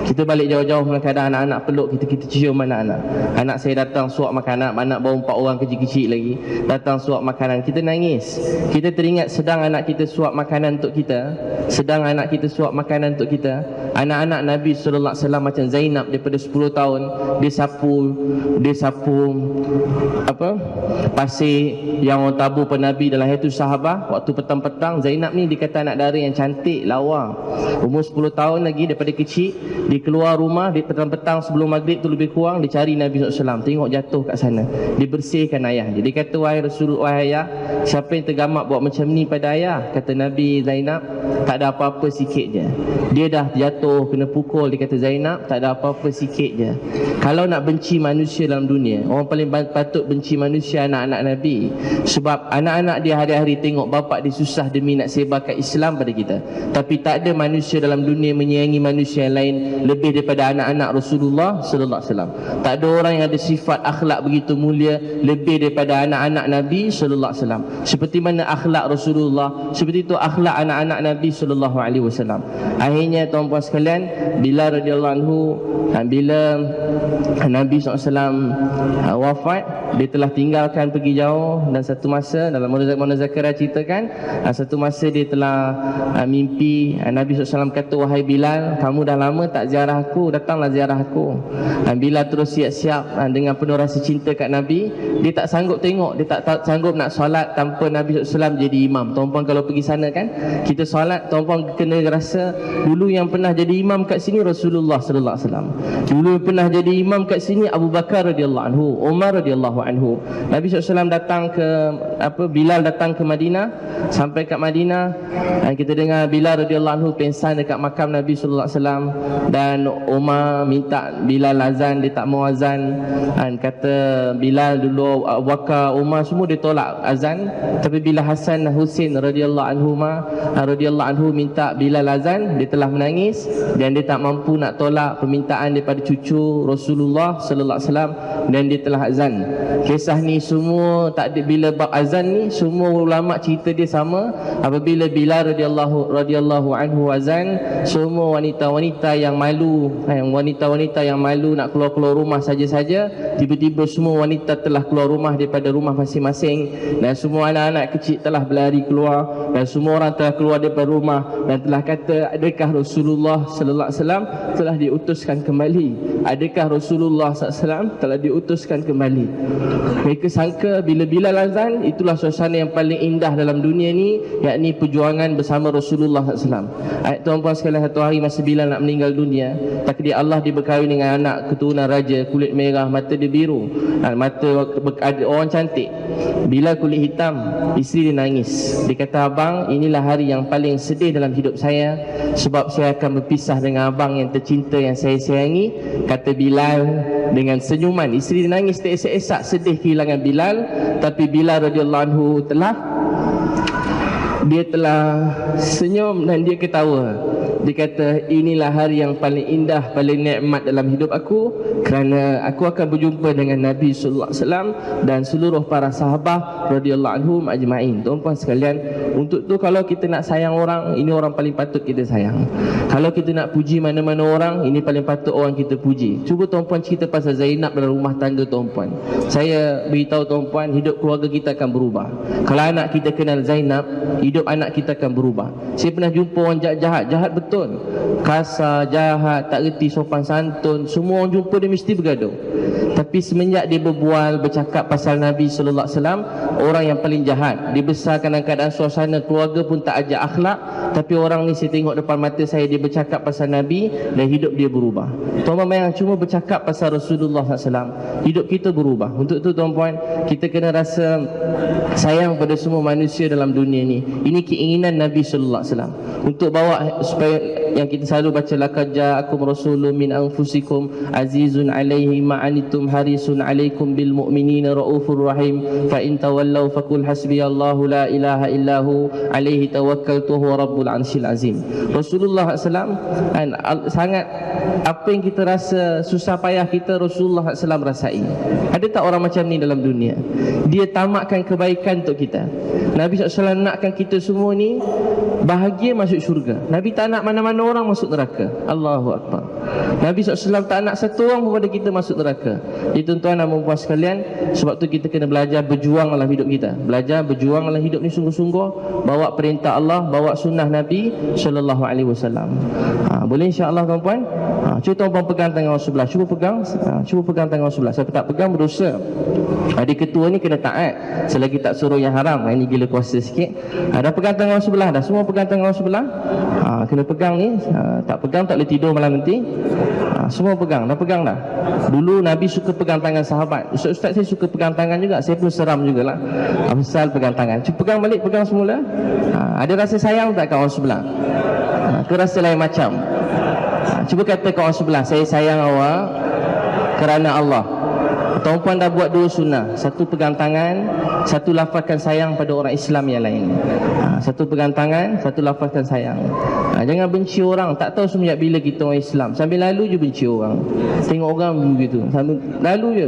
Kita balik jauh-jauh dengan keadaan anak-anak peluk kita cium anak-anak. Anak saya datang suap makanan, anak baru 4 orang kecil-kecil lagi, datang suap makanan, kita nangis. Kita teringat sedang anak kita suap makanan untuk kita, sedang anak kita suap makanan untuk kita. Anak-anak Nabi SAW macam Zainab daripada 10 tahun, dia sapu pasir yang orang tabur pada Nabi dalam Hayatu Sahabah. Waktu petang-petang, Zainab ni dikata anak dara yang cantik, lawa, umur 10 tahun lagi, daripada kecil. Dia keluar rumah, dia petang-petang sebelum maghrib tu lebih kurang, dia cari Nabi SAW, tengok jatuh kat sana, dia bersihkan ayah dia. Dia kata, wahai Rasul, wahai ayah, siapa yang tergamak buat macam ni pada ayah? Kata Nabi, Zainab, tak ada apa-apa, sikit je. Dia dah jatuh, kena pukul. Dia kata, Zainab, tak ada apa-apa, sikit je. Kalau nak benci manusia dalam dunia, orang paling patut benci manusia anak-anak Nabi. Sebab anak-anak dia hari-hari tengok bapak dia susah demi nak sebarkan Islam pada kita. Tapi tak ada manusia manusia dalam dunia menyayangi manusia yang lain lebih daripada anak-anak Rasulullah sallallahu alaihi wasallam. Tak ada orang yang ada sifat akhlak begitu mulia lebih daripada anak-anak Nabi sallallahu alaihi wasallam. Seperti mana akhlak Rasulullah, seperti itu akhlak anak-anak Nabi sallallahu alaihi wasallam. Akhirnya tuan-puan sekalian, Bilal radhiyallahu anhu, bila Nabi SAW wafat, dia telah tinggalkan pergi jauh, dan satu masa dalam Mona Zakaria ceritakan, satu masa dia telah mimpi Nabi SAW kata, wahai Bilal, kamu dah lama tak ziarah aku, datanglah ziarah aku. Bilal terus siap-siap dengan penuh rasa cinta kat Nabi. Dia tak sanggup tengok, dia tak sanggup nak solat tanpa Nabi SAW jadi imam. Tuan-puan kalau pergi sana kan, kita solat, tuan-puan kena rasa dulu yang pernah jadi imam kat sini Rasulullah sallallahu alaihi wasallam. Dulu yang pernah jadi imam kat sini Abu Bakar radhiyallahu anhu, Umar radhiyallahu anhu. Nabi SAW datang ke Bilal datang ke Madinah. Sampai kat Madinah, kita dengar Bilal radhiyallahu anhu pengsan dekat makam Nabi sallallahu alaihi wasallam, dan Umar minta Bilal azan, dia tak mau azan. Kata Bilal dulu, Abu Bakar, Umar semua dia tolak azan, tapi bila Hasan Husain radhiyallahu anhu minta Bilal azan, dia telah menangis dan dia tak mampu nak tolak permintaan daripada cucu Rasulullah sallallahu alaihi wasallam, dan dia telah azan. Kisah ni semua tak ada, bila bab azan ni semua ulama cerita dia sama. Apabila Bilal radhiyallahu anhu azan, semua wanita-wanita yang malu, wanita-wanita yang malu nak keluar rumah saja-saja, tiba-tiba semua wanita telah keluar rumah daripada rumah masing-masing, dan semua anak-anak kecil telah berlari keluar, dan semua orang telah keluar daripada rumah dan telah kata, adakah Rasulullah sallallahu alaihi wasallam telah diutuskan kembali? Adakah Rasulullah sallallahu alaihi wasallam telah diutuskan kembali? Mereka sangka bila Bilal azan, itulah suasana yang paling indah dalam dunia ni, yakni perjuangan bersama Rasulullah SAW. Tuan-puan sekalian, satu hari masa Bilal nak meninggal dunia, takdir Allah dia berkahwin dengan anak keturunan raja, kulit merah, mata dia biru, mata ada orang cantik. Bilal kulit hitam, isteri dia nangis. Dia kata, abang, inilah hari yang paling sedih dalam hidup saya, sebab saya akan berpisah dengan abang yang tercinta, yang saya sayangi. Kata Bilal dengan senyuman. Isteri dia nangis teresak-esak sedih kehilangan Bilal, tapi Bilal radhiyallahu anhu telah senyum dan dia ketawa. Dia kata, inilah hari yang paling indah, paling nikmat dalam hidup aku, kerana aku akan berjumpa dengan Nabi sallallahu alaihi wasallam dan seluruh para sahabat radhiyallahu anhum ajma'in. Tuan-puan sekalian, untuk tu kalau kita nak sayang orang, ini orang paling patut kita sayang. Kalau kita nak puji mana-mana orang, ini paling patut orang kita puji. Cuba tuan-puan cerita pasal Zainab dalam rumah tangga tuan-puan. Saya beritahu tuan-puan, hidup keluarga kita akan berubah. Kalau anak kita kenal Zainab, hidup anak kita akan berubah. Saya pernah jumpa orang jahat betul, kasar, jahat, tak reti sopan santun, semua orang jumpa dia mesti bergaduh. Tapi semenjak dia bercakap pasal Nabi sallallahu alaihi wasallam, orang yang paling jahat, dibesarkan dalam keadaan suasana keluarga pun tak ajar akhlak, tapi orang ni saya tengok depan mata saya, dia bercakap pasal Nabi dan hidup dia berubah. Tuan-tuan bayang, cuma bercakap pasal Rasulullah sallallahu alaihi wasallam, hidup kita berubah. Untuk tu tuan-puan, kita kena rasa sayang pada semua manusia dalam dunia ni. Ini keinginan Nabi sallallahu alaihi wasallam, untuk bawa supaya yang kita selalu baca, laqad ja'akum rasulun min anfusikum azizun 'alaihi ma 'anittum harisun 'alaikum bil mu'minina raufur rahim fa in tawallaw faqul hasbiyallahu la ilaha illahu 'alaihi tawakkaltu huwa rabbul 'arsyil azim. Rasulullah SAW sangat, apa yang kita rasa susah payah kita, Rasulullah SAW rasai. Ada tak orang macam ni dalam dunia? Dia tamakkan kebaikan untuk kita. Nabi SAW nakkan kita semua ni bahagia masuk syurga. Nabi tak nak mana-mana orang masuk neraka. Allahu Akbar. Nabi SAW tak nak satu orang kepada kita masuk neraka. Jadi tuan-tuan dan puan sekalian, sebab tu kita kena belajar berjuang dalam hidup kita. Belajar berjuang dalam hidup ni sungguh-sungguh, bawa perintah Allah, bawa sunnah Nabi sallallahu alaihi wasallam. Boleh insya-Allah tuan-puan? Cuba tuan-puan pegang tangan orang sebelah. Cuba pegang tangan orang sebelah. Siapa tak pegang berdosa. Adik ketua ni kena taat selagi tak suruh yang haram. Ini gila kuasa sikit. Dah pegang tangan orang sebelah dah. Semua pegang tangan orang sebelah. Kena pegang ni. Tak pegang tak boleh tidur malam nanti. Semua pegang. Dah pegang dah. Dulu Nabi suka pegang tangan sahabat. Ustaz saya suka pegang tangan juga. Saya pun seram jugalah. Asal pegang tangan. Cuba pegang balik, pegang semula. Ada rasa sayang tak kat orang sebelah? Ke rasa lain macam? Cuba kata kat orang sebelah, saya sayang awak kerana Allah. Tuan-puan dah buat dua sunnah. Satu pegang tangan, satu lafazkan sayang pada orang Islam yang lain. Satu pegang tangan, satu lafazkan sayang. Jangan benci orang. Tak tahu semenjak bila kita orang Islam, sambil lalu je benci orang. Tengok orang begitu, sambil lalu je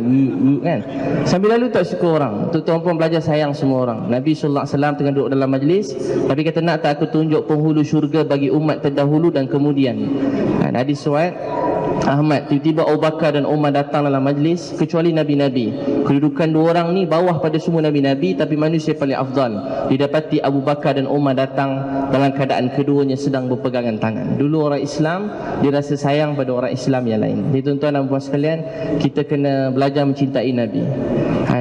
kan. Sambil lalu tak suka orang. Tuan-tuan belajar sayang semua orang. Nabi SAW tengah duduk dalam majlis, Nabi kata, nak tak aku tunjuk penghulu syurga bagi umat terdahulu dan kemudian. Hadis riwayat Ahmad. Tiba-tiba Abu Bakar dan Umar datang dalam majlis, kecuali Nabi-Nabi. Kedudukan dua orang ni bawah pada semua Nabi-Nabi, tapi manusia paling afdal. Didapati Abu Bakar dan Umar datang dalam keadaan keduanya sedang berpegangan tangan. Dulu orang Islam dia rasa sayang pada orang Islam yang lain. Jadi tuan-tuan dan puan sekalian, kita kena belajar mencintai Nabi,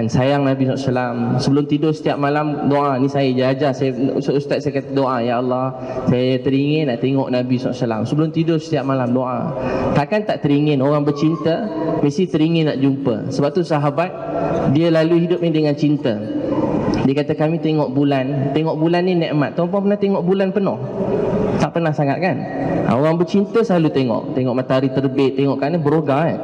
sayang Nabi SAW. Sebelum tidur setiap malam doa. Ni saya je ajar, ustaz saya kata doa, ya Allah, saya teringin nak tengok Nabi SAW. Sebelum tidur setiap malam doa. Takkan tak teringin? Orang bercinta mesti teringin nak jumpa. Sebab tu sahabat dia lalu hidup ni dengan cinta. Dia kata, kami tengok bulan. Tengok bulan ni nikmat. Tuan-tuan pernah tengok bulan penuh? Tak pernah sangat kan? Orang bercinta selalu tengok matahari terbit. Tengok kan ni beroga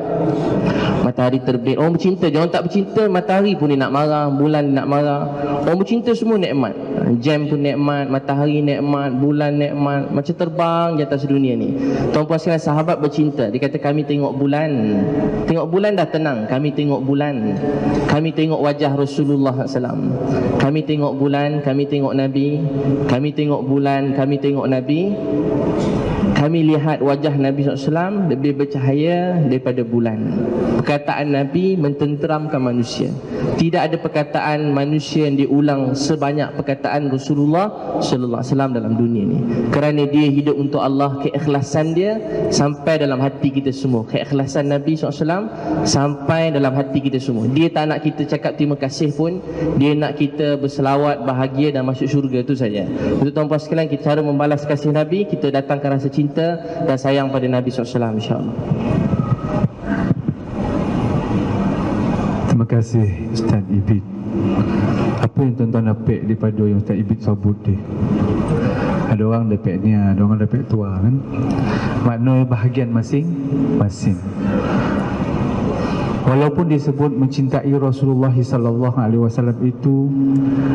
matahari terbit. Orang bercinta je. Orang tak bercinta, matahari pun dia nak marah, bulan dia nak marah. Orang bercinta semua nikmat. Jam pun nikmat, matahari nikmat, bulan nikmat, macam terbang di atas dunia ni. Tuan-puan sekalian, sahabat bercinta. Dia kata, kami tengok bulan. Tengok bulan dah tenang. Kami tengok bulan. Kami tengok wajah Rasulullah SAW. Kami tengok bulan, kami tengok Nabi. Kami tengok bulan, kami tengok Nabi. Kami lihat wajah Nabi SAW lebih bercahaya daripada bulan. Perkataan Nabi mententeramkan manusia. Tidak ada perkataan manusia yang diulang sebanyak perkataan Rasulullah SAW dalam dunia ni. Kerana dia hidup untuk Allah, keikhlasan dia sampai dalam hati kita semua. Keikhlasan Nabi SAW sampai dalam hati kita semua. Dia tak nak kita cakap terima kasih pun, dia nak kita berselawat, bahagia dan masuk syurga, tu saja. Untuk tuan-tuan sekalian, kita cara membalas kasih Nabi, kita datangkan rasa cinta dan sayang pada Nabi SAW, insyaAllah. Terima kasih Ustaz Ibit. Apa yang tuan-tuan dapat daripada yang Ustaz Ibit sebut ni? Ada orang dapat ni, ada orang dapat tua kan. Makna bahagian masing-masing. Walaupun disebut mencintai Rasulullah sallallahu alaihi wasallam itu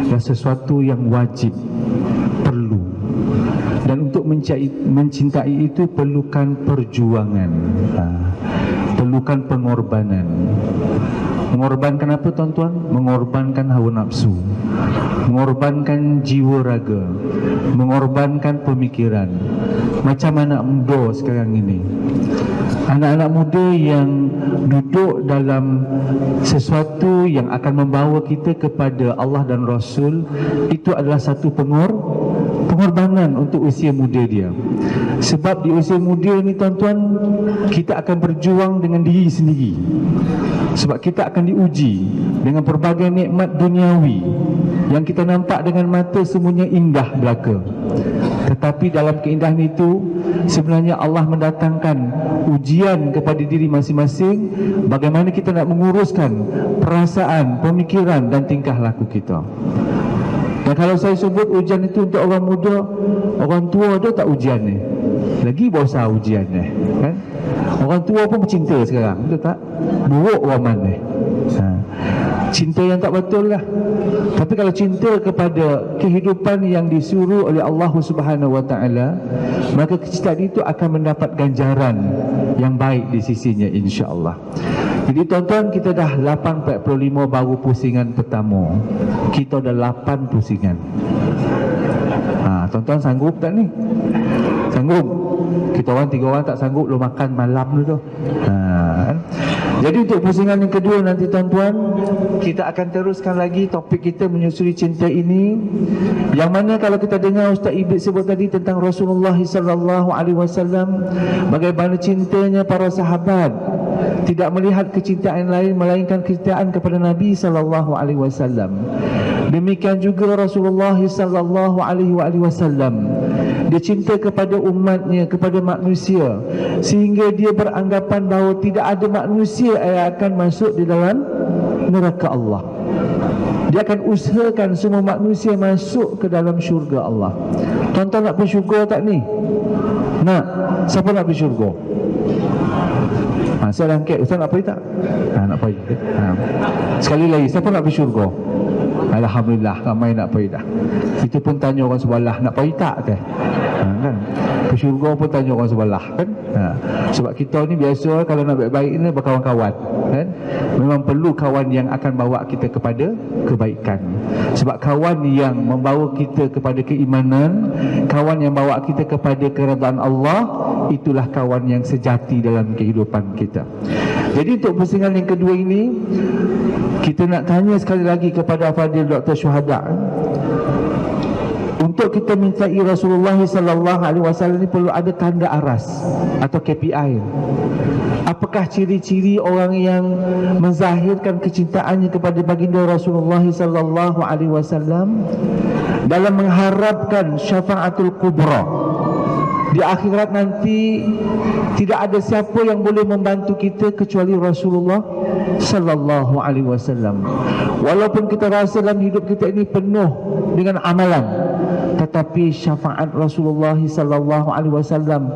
adalah sesuatu yang wajib, perlu. Dan untuk mencintai itu perlukan perjuangan, perlukan pengorbanan. Mengorbankan apa tuan-tuan? Mengorbankan hawa nafsu, mengorbankan jiwa raga, mengorbankan pemikiran. Macam anak muda sekarang ini, anak-anak muda yang duduk dalam sesuatu yang akan membawa kita kepada Allah dan Rasul, itu adalah satu pengorbanan untuk usia muda dia. Sebab di usia muda ni tuan-tuan, kita akan berjuang dengan diri sendiri. Sebab kita akan diuji dengan berbagai nikmat duniawi yang kita nampak dengan mata semuanya indah belaka. Tetapi dalam keindahan itu sebenarnya Allah mendatangkan ujian kepada diri masing-masing, bagaimana kita nak menguruskan perasaan, pemikiran dan tingkah laku kita. Dan kalau saya sebut ujian itu untuk orang muda, orang tua ada tak ujian ni? Lagi besar ujian ni kan? Orang tua pun bercinta sekarang, betul tak? Buruk waman ni. Cinta yang tak betul lah. Tapi kalau cinta kepada kehidupan yang disuruh oleh Allah Subhanahu Wa Taala, maka kecintaan itu akan mendapat ganjaran yang baik di sisinya, insya-Allah. Jadi tuan-tuan, kita dah 8.45 baru pusingan pertama. Kita dah 8 pusingan. Tuan-tuan sanggup tak ni? Sanggup? Kita orang 3 orang tak sanggup lo makan malam tu. Jadi untuk pusingan yang kedua nanti tuan-tuan, kita akan teruskan lagi topik kita menyusuri cinta ini. Yang mana kalau kita dengar Ustaz Ibit sebut tadi tentang Rasulullah sallallahu alaihi wasallam, bagaimana cintanya para sahabat, tidak melihat kecintaan lain melainkan kecintaan kepada Nabi sallallahu alaihi wasallam. Demikian juga Rasulullah sallallahu alaihi wasallam, dia cinta kepada umatnya, kepada manusia, sehingga dia beranggapan bahawa tidak ada manusia yang akan masuk di dalam neraka Allah. Dia akan usahakan semua manusia masuk ke dalam syurga Allah. Tuan-tuan nak pergi syurga tak ni? Nak? Siapa nak pergi syurga? Saya angkat, Ustaz nak pergi tak? Nak pergi. Sekali lagi, siapa nak pergi syurga? Alhamdulillah, ramai nak pergi dah. Kita pun tanya orang sebelah, nak pergi tak ke? Kan? Ke syurga pun tanya orang sebelah kan. Sebab kita ni biasa kalau nak baik-baik ni berkawan-kawan kan. Memang perlu kawan yang akan bawa kita kepada kebaikan. Sebab kawan yang membawa kita kepada keimanan, kawan yang bawa kita kepada keredaan Allah, itulah kawan yang sejati dalam kehidupan kita. Jadi untuk pusingan yang kedua ini, kita nak tanya sekali lagi kepada Fadil Dr. Syuhada, untuk kita mintai Rasulullah sallallahu alaihi wasallam ni perlu ada tanda aras atau KPI. Apakah ciri-ciri orang yang menzahirkan kecintaannya kepada baginda Rasulullah sallallahu alaihi wasallam dalam mengharapkan syafaatul kubra? Di akhirat nanti tidak ada siapa yang boleh membantu kita kecuali Rasulullah sallallahu alaihi wasallam. Walaupun kita rasa dalam hidup kita ini penuh dengan amalan, tetapi syafaat Rasulullah sallallahu alaihi wasallam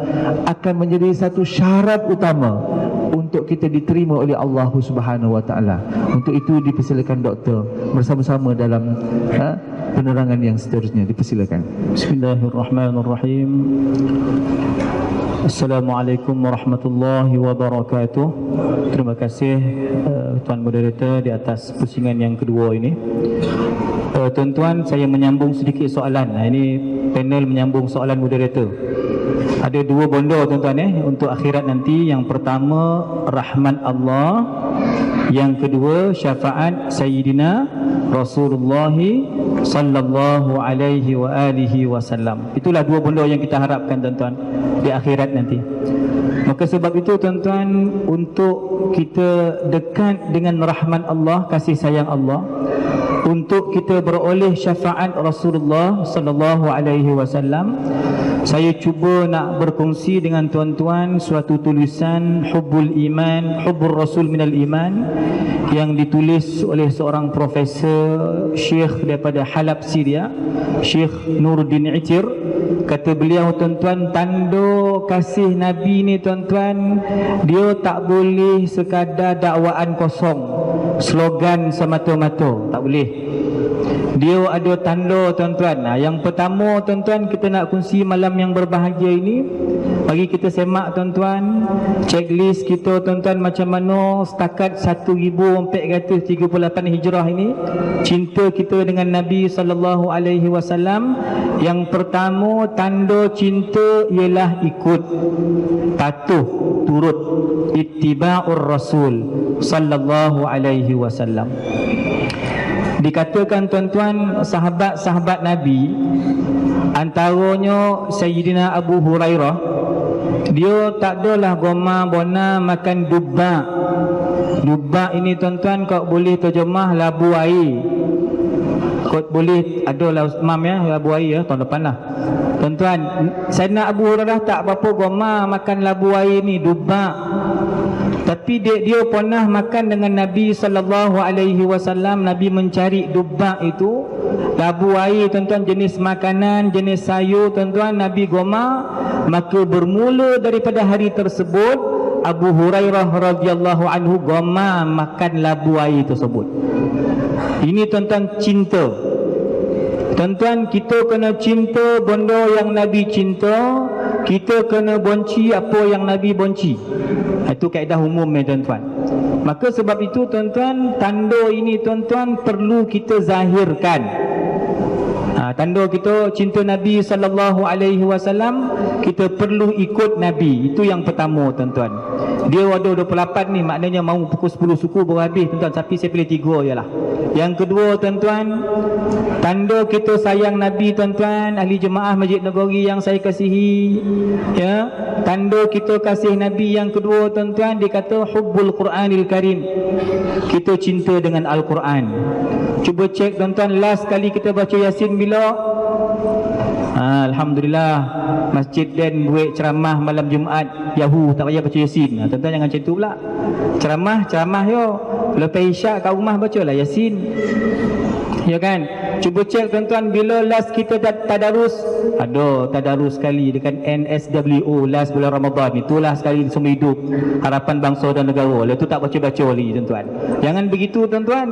akan menjadi satu syarat utama untuk kita diterima oleh Allah Subhanahu wa taala. Untuk itu dipersilakan doktor bersama-sama dalam penerangan yang seterusnya. Dipersilakan. Bismillahirrahmanirrahim. Assalamualaikum warahmatullahi wabarakatuh. Terima kasih Tuan Moderator di atas pusingan yang kedua ini. Tuan-tuan, saya menyambung sedikit soalan. Ini panel menyambung soalan moderator. Ada dua bondo tuan-tuan untuk akhirat nanti. Yang pertama rahmat Allah, yang kedua syafaat Sayyidina Rasulullah sallallahu alaihi wa alihi wasallam. Itulah dua bondo yang kita harapkan tuan-tuan di akhirat nanti. Maka sebab itu tuan-tuan, untuk kita dekat dengan rahmat Allah, kasih sayang Allah, untuk kita beroleh syafaat Rasulullah sallallahu alaihi wasallam, saya cuba nak berkongsi dengan tuan-tuan suatu tulisan Hubbul Iman, Hubbur Rasul Minal Iman, yang ditulis oleh seorang profesor Syekh daripada Halab, Syria, Syekh Nuruddin Itir. Kata beliau tuan-tuan, tanda kasih Nabi ni tuan-tuan, dia tak boleh sekadar dakwaan kosong, slogan semata-mata, tak boleh. Dia ada tanda tuan-tuan. Yang pertama tuan-tuan, kita nak kongsi malam yang berbahagia ini, bagi kita semak tuan-tuan checklist kita tuan-tuan, macam mana setakat 1438 Hijrah ini cinta kita dengan Nabi sallallahu alaihi wasallam. Yang pertama tanda cinta ialah ikut, patuh, turut, ittiba'ur Rasul sallallahu alaihi wasallam. Dikatakan tuan-tuan, sahabat-sahabat Nabi, antaranya Sayyidina Abu Hurairah, dia tak adalah goma bona makan dubba. Dubba ini tuan-tuan, kau boleh terjemah labu air. Kau boleh adalah Usmam labu air tahun depan lah. Tuan-tuan, Sayyidina Abu Hurairah tak apa-apa goma makan labu air ni, dubba. Tapi dia pernah makan dengan Nabi sallallahu alaihi wasallam. Nabi mencari dubba itu, labu air tuan-tuan, jenis makanan, jenis sayur tuan-tuan, Nabi goma. Maka bermula daripada hari tersebut, Abu Hurairah radhiyallahu anhu goma makan labu air tersebut. Ini tuan-tuan cinta. Tuan-tuan, kita kena cinta benda yang Nabi cinta, kita kena benci apa yang Nabi benci. Itu kaedah umum tuan-tuan. Maka sebab itu tuan-tuan, tanda ini tuan-tuan perlu kita zahirkan. Tanda kita cinta Nabi sallallahu alaihi wasallam, kita perlu ikut Nabi. Itu yang pertama tuan-tuan. Dia ada 28 ni, maknanya mau pukul 10 suku baru habis tuan-tuan, tapi saya pilih 3 jelah. Yang kedua tuan-tuan, tanda kita sayang Nabi tuan-tuan, ahli jemaah Masjid Negeri yang saya kasihi, ya, tanda kita kasih Nabi yang kedua tuan-tuan, dikata Hubbul Quranil Karim. Kita cinta dengan Al-Quran. Cuba cek tuan-tuan, last kali kita baca Yasin bila? Alhamdulillah, Masjid Dan buat ceramah malam Jumaat, Yahoo tak payah baca Yasin. Tuan-tuan jangan macam tu pula. Ceramah yo, lepas Isyak kat rumah bacalah Yasin, ya kan? Cuba cek tuan-tuan, bila last kita tadarus? Ada tadarus sekali dekat NSWO last bulan Ramadan. Itulah sekali semua hidup, harapan bangsa dan negara. Lepas tu tak baca-baca lagi tuan-tuan. Jangan begitu tuan-tuan.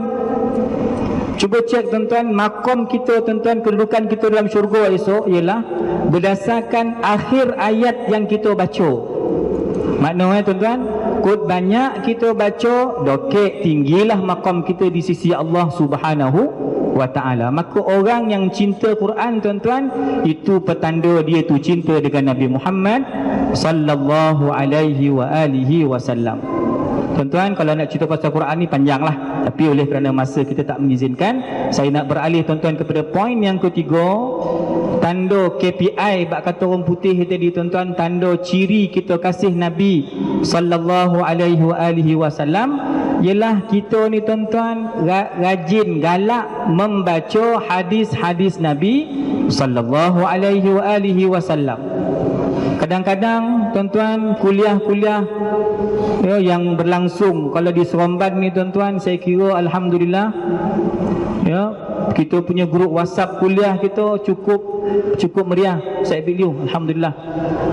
Cuba cek tuan-tuan, makom kita tuan-tuan, kedudukan kita dalam syurga esok ialah berdasarkan akhir ayat yang kita baca. Maknanya tuan-tuan, kod banyak kita baca, dokek tinggilah makom kita di sisi Allah Subhanahu wa ta'ala. Maka orang yang cinta Quran tuan-tuan, itu petanda dia tu cinta dengan Nabi Muhammad sallallahu alaihi wa alihi wasallam. Tuan-tuan, kalau nak cerita pasal Quran ni panjanglah, tapi oleh kerana masa kita tak mengizinkan, saya nak beralih tuan-tuan kepada poin yang ketiga. Tanda KPI bak kata orang putih tadi tuan-tuan, tanda ciri kita kasih Nabi sallallahu alaihi wa alihi wasallam ialah kita ni tuan-tuan rajin galak membaca hadis-hadis Nabi sallallahu alaihi wa alihi wasallam. Kadang-kadang tuan-tuan kuliah-kuliah yang berlangsung kalau di Seremban ni tuan-tuan, saya kira alhamdulillah kita punya grup WhatsApp kuliah kita cukup meriah. Saya beliau alhamdulillah.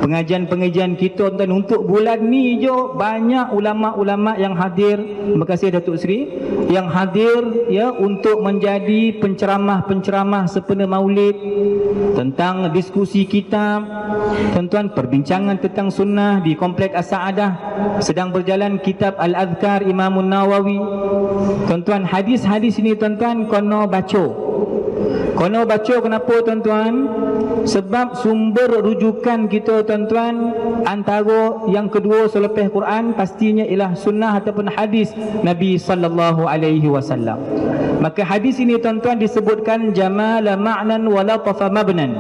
Pengajian-pengajian kita tuan untuk bulan ni je banyak ulama-ulama yang hadir. Terima kasih Datuk Seri yang hadir untuk menjadi penceramah-penceramah sempena Maulid, tentang diskusi kitab. Tuan-tuan, perbincangan tentang sunnah di Kompleks As-Saadah sedang berjalan kitab Al-Adhkar Imam Nawawi. Tuan-tuan, hadis-hadis ini tuan-tuan kono baca. Kono baca kenapa tuan-tuan? Sebab sumber rujukan kita tuan-tuan antara yang kedua selepas Quran pastinya ialah sunnah ataupun hadis Nabi sallallahu alaihi wasallam. Maka hadis ini tuan-tuan disebutkan jamala ma'nan wa latafa mabnan.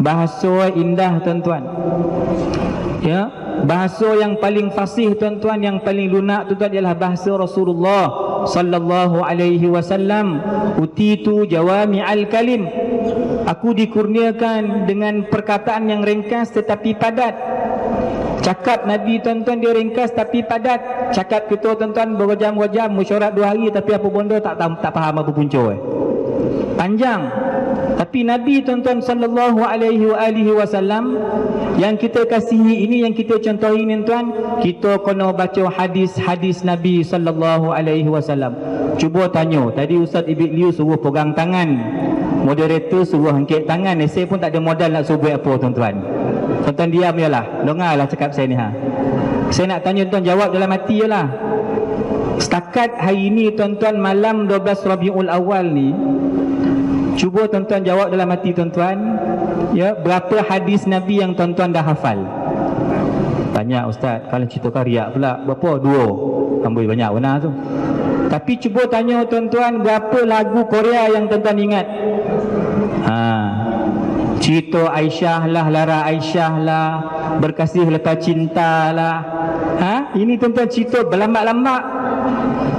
Bahasa indah tuan-tuan. Bahasa yang paling fasih tuan-tuan, yang paling lunak tuan-tuan ialah bahasa Rasulullah sallallahu alaihi wasallam. Utitu jawami'al kalim. Aku dikurniakan dengan perkataan yang ringkas tetapi padat. Cakap Nabi tuan-tuan dia ringkas tapi padat. Cakap kita tuan-tuan berjam-jam mesyuarat 2 hari tapi apa benda tak faham apa punca. Panjang. Tapi Nabi tuan-tuan sallallahu alaihi wasallam yang kita kasihi ini, yang kita contohi ni tuan, kita kena baca hadis-hadis Nabi sallallahu alaihi wasallam. Cuba tanya, tadi Ustaz Ibik Liu suruh pegang tangan, moderator suruh angkat tangan, saya pun tak ada modal nak suruh buat apa tuan-tuan. Tuan-tuan diam jelah, dengarlah cakap saya ni Saya nak tanya tuan, jawab dalam hati jelah. Setakat hari ini tuan-tuan, malam 12 Rabiul Awal ni, cuba tuan-tuan jawab dalam hati tuan-tuan, berapa hadis Nabi yang tuan-tuan dah hafal? Banyak Ustaz, kalau ceritakan riak pula. Berapa? 2. Ambil banyak benar tu. Tapi cuba tanya tuan-tuan, berapa lagu Korea yang tuan-tuan ingat? Cerita Aisyah lah, Lara Aisyah lah, Berkasih Lepas Cinta lah. Ini tuan-tuan cerita berlambak-lambak.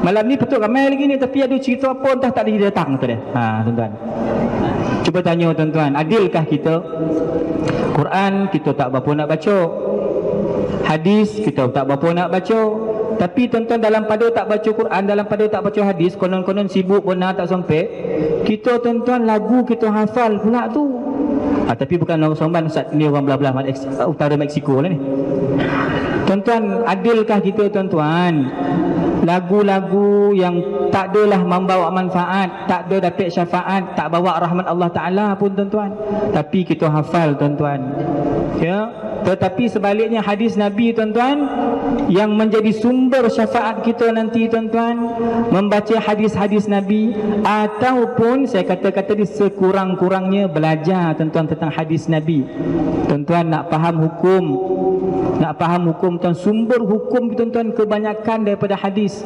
Malam ni betul ramai lagi ni, tapi ada cerita apa entah tak ada datang tu dia. Tuan-tuan, cuba tanya tuan-tuan, adilkah kita? Quran kita tak berapa nak baca, hadis kita tak berapa nak baca. Tapi tuan-tuan, dalam pada tak baca Quran, dalam pada tak baca hadis, konon-konon sibuk benar tak sampai, kita tuan-tuan lagu kita hafal pula tu. Tapi bukan orang Somban Ustaz, ni orang belah-belah utara Mexico lah ni. Tuan-tuan, adilkah kita tuan-tuan? Lagu-lagu yang tak adalah membawa manfaat, tak ada dapat syafaat, tak bawa rahmat Allah Ta'ala pun tuan-tuan, tapi kita hafal tuan-tuan. Tetapi sebaliknya hadis Nabi tuan-tuan, yang menjadi sumber syafaat kita nanti tuan-tuan, membaca hadis-hadis Nabi, ataupun saya kata-kata ni sekurang-kurangnya belajar tuan-tuan tentang hadis Nabi. Tuan-tuan nak faham hukum, tuan, sumber hukum tuan-tuan kebanyakan daripada hadis.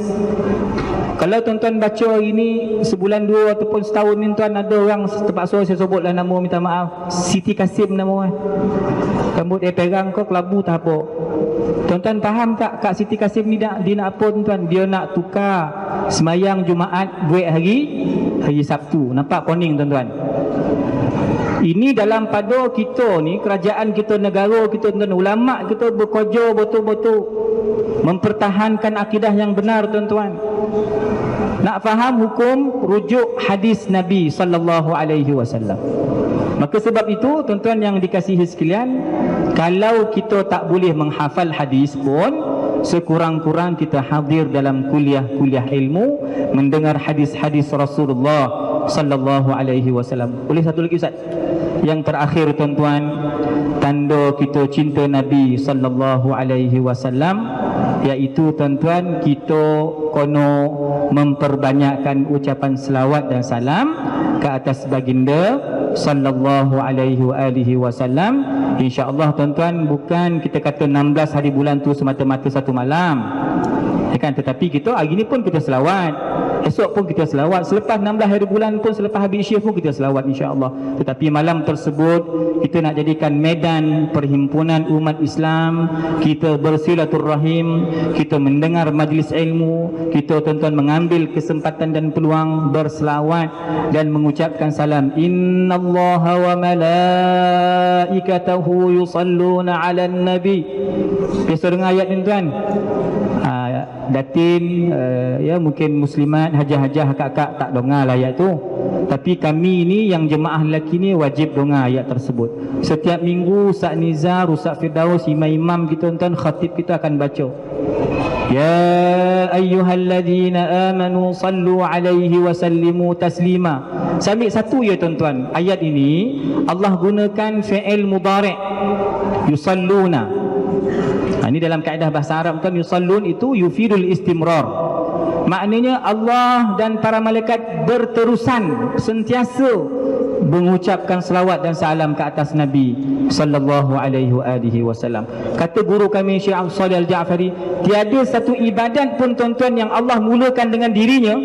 Kalau tuan-tuan baca hari ni, sebulan 2 ataupun setahun ni tuan, ada orang terpaksa saya sebutlah nama, minta maaf, Siti Kasim nama rambut dia perang kau kelabu tak apa. Tuan-tuan faham tak Kak Siti Kasim ni dia nak apa tuan-tuan? Dia nak tukar semayang Jumaat buat hari Sabtu. Nampak poning tuan-tuan? Ini dalam pada kita ni, kerajaan kita, negara kita tuan-tuan, ulama kita berkojo betul-betul mempertahankan akidah yang benar tuan-tuan. Nak faham hukum, rujuk hadis Nabi sallallahu alaihi wasallam. Maka sebab itu tuan-tuan yang dikasihi sekalian, kalau kita tak boleh menghafal hadis pun, sekurang-kurang kita hadir dalam kuliah-kuliah ilmu, mendengar hadis-hadis Rasulullah sallallahu alaihi wasallam. Boleh satu lagi Ustaz? Yang terakhir tuan-tuan, tanda kita cinta Nabi sallallahu alaihi wasallam, iaitu tuan-tuan kita kono memperbanyakkan ucapan selawat dan salam ke atas baginda sallallahu alaihi wasallam. Insya-Allah tuan-tuan, bukan kita kata 16 hari bulan tu semata-mata satu malam, ya kan? Tetapi kita hari ni pun kita selawat, esok pun kita selawat, selepas 16 hari bulan pun, selepas habis syif pun kita selawat insya-Allah. Tetapi malam tersebut kita nak jadikan medan perhimpunan umat Islam, kita bersilaturrahim, kita mendengar majlis ilmu, kita tuan-tuan mengambil kesempatan dan peluang berselawat dan mengucapkan salam. Innallaha wa malaikatahu yusalluna 'alan nabi. Biasa dengar ayat ni tuan? Datin, ya mungkin muslimat, hajah-hajah, kakak tak dengar ayat tu. Tapi kami ni yang jemaah lelaki ni wajib dengar ayat tersebut. Setiap minggu Ustaz Nizar, Ustaz Firdaus, imam-imam kita tuan, khatib kita akan baca, ya ayyuhalladzina amanu sallu alaihi wa sallimu taslima. Sambil satu ya tuan-tuan, ayat ini Allah gunakan fi'il mudhari' yusalluna. Ini dalam kaedah bahasa Arab kan, yusallun itu yufidul istimrar. Maknanya Allah dan para malaikat berterusan sentiasa mengucapkan selawat dan salam ke atas Nabi sallallahu alaihi wasallam. Kata guru kami Syekh Abdul Salih Al-Ja'fari, tiada satu ibadat pun tuan-tuan yang Allah mulakan dengan dirinya,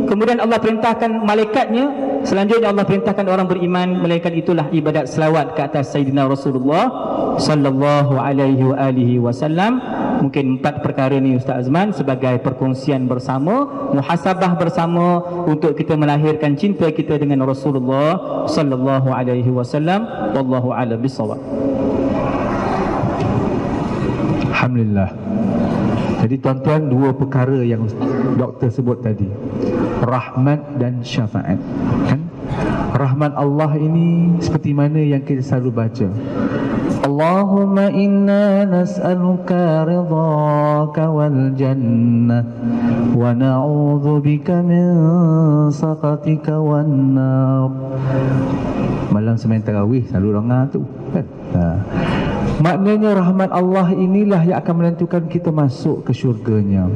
kemudian Allah perintahkan malaikatnya, selanjutnya Allah perintahkan orang beriman, melainkan itulah ibadat selawat ke atas Sayyidina Rasulullah sallallahu alaihi wasallam. Mungkin 4 perkara ni Ustaz Azman sebagai perkongsian bersama, muhasabah bersama untuk kita melahirkan cinta kita dengan Rasulullah sallallahu alaihi wasallam. Wallahu a'lam bissawab. Alhamdulillah. Jadi tuan-tuan, 2 perkara yang doktor sebut tadi, rahmat dan syafaat, kan? Rahmat Allah ini seperti mana yang kita selalu baca, Allahumma inna nas'aluka ridhaka wal jannah wa na'udzu bika min sakhatika wan nar. Malam semain tarawih selalu dengar tu, kan? Maknanya rahmat Allah inilah yang akan menentukan kita masuk ke syurganya.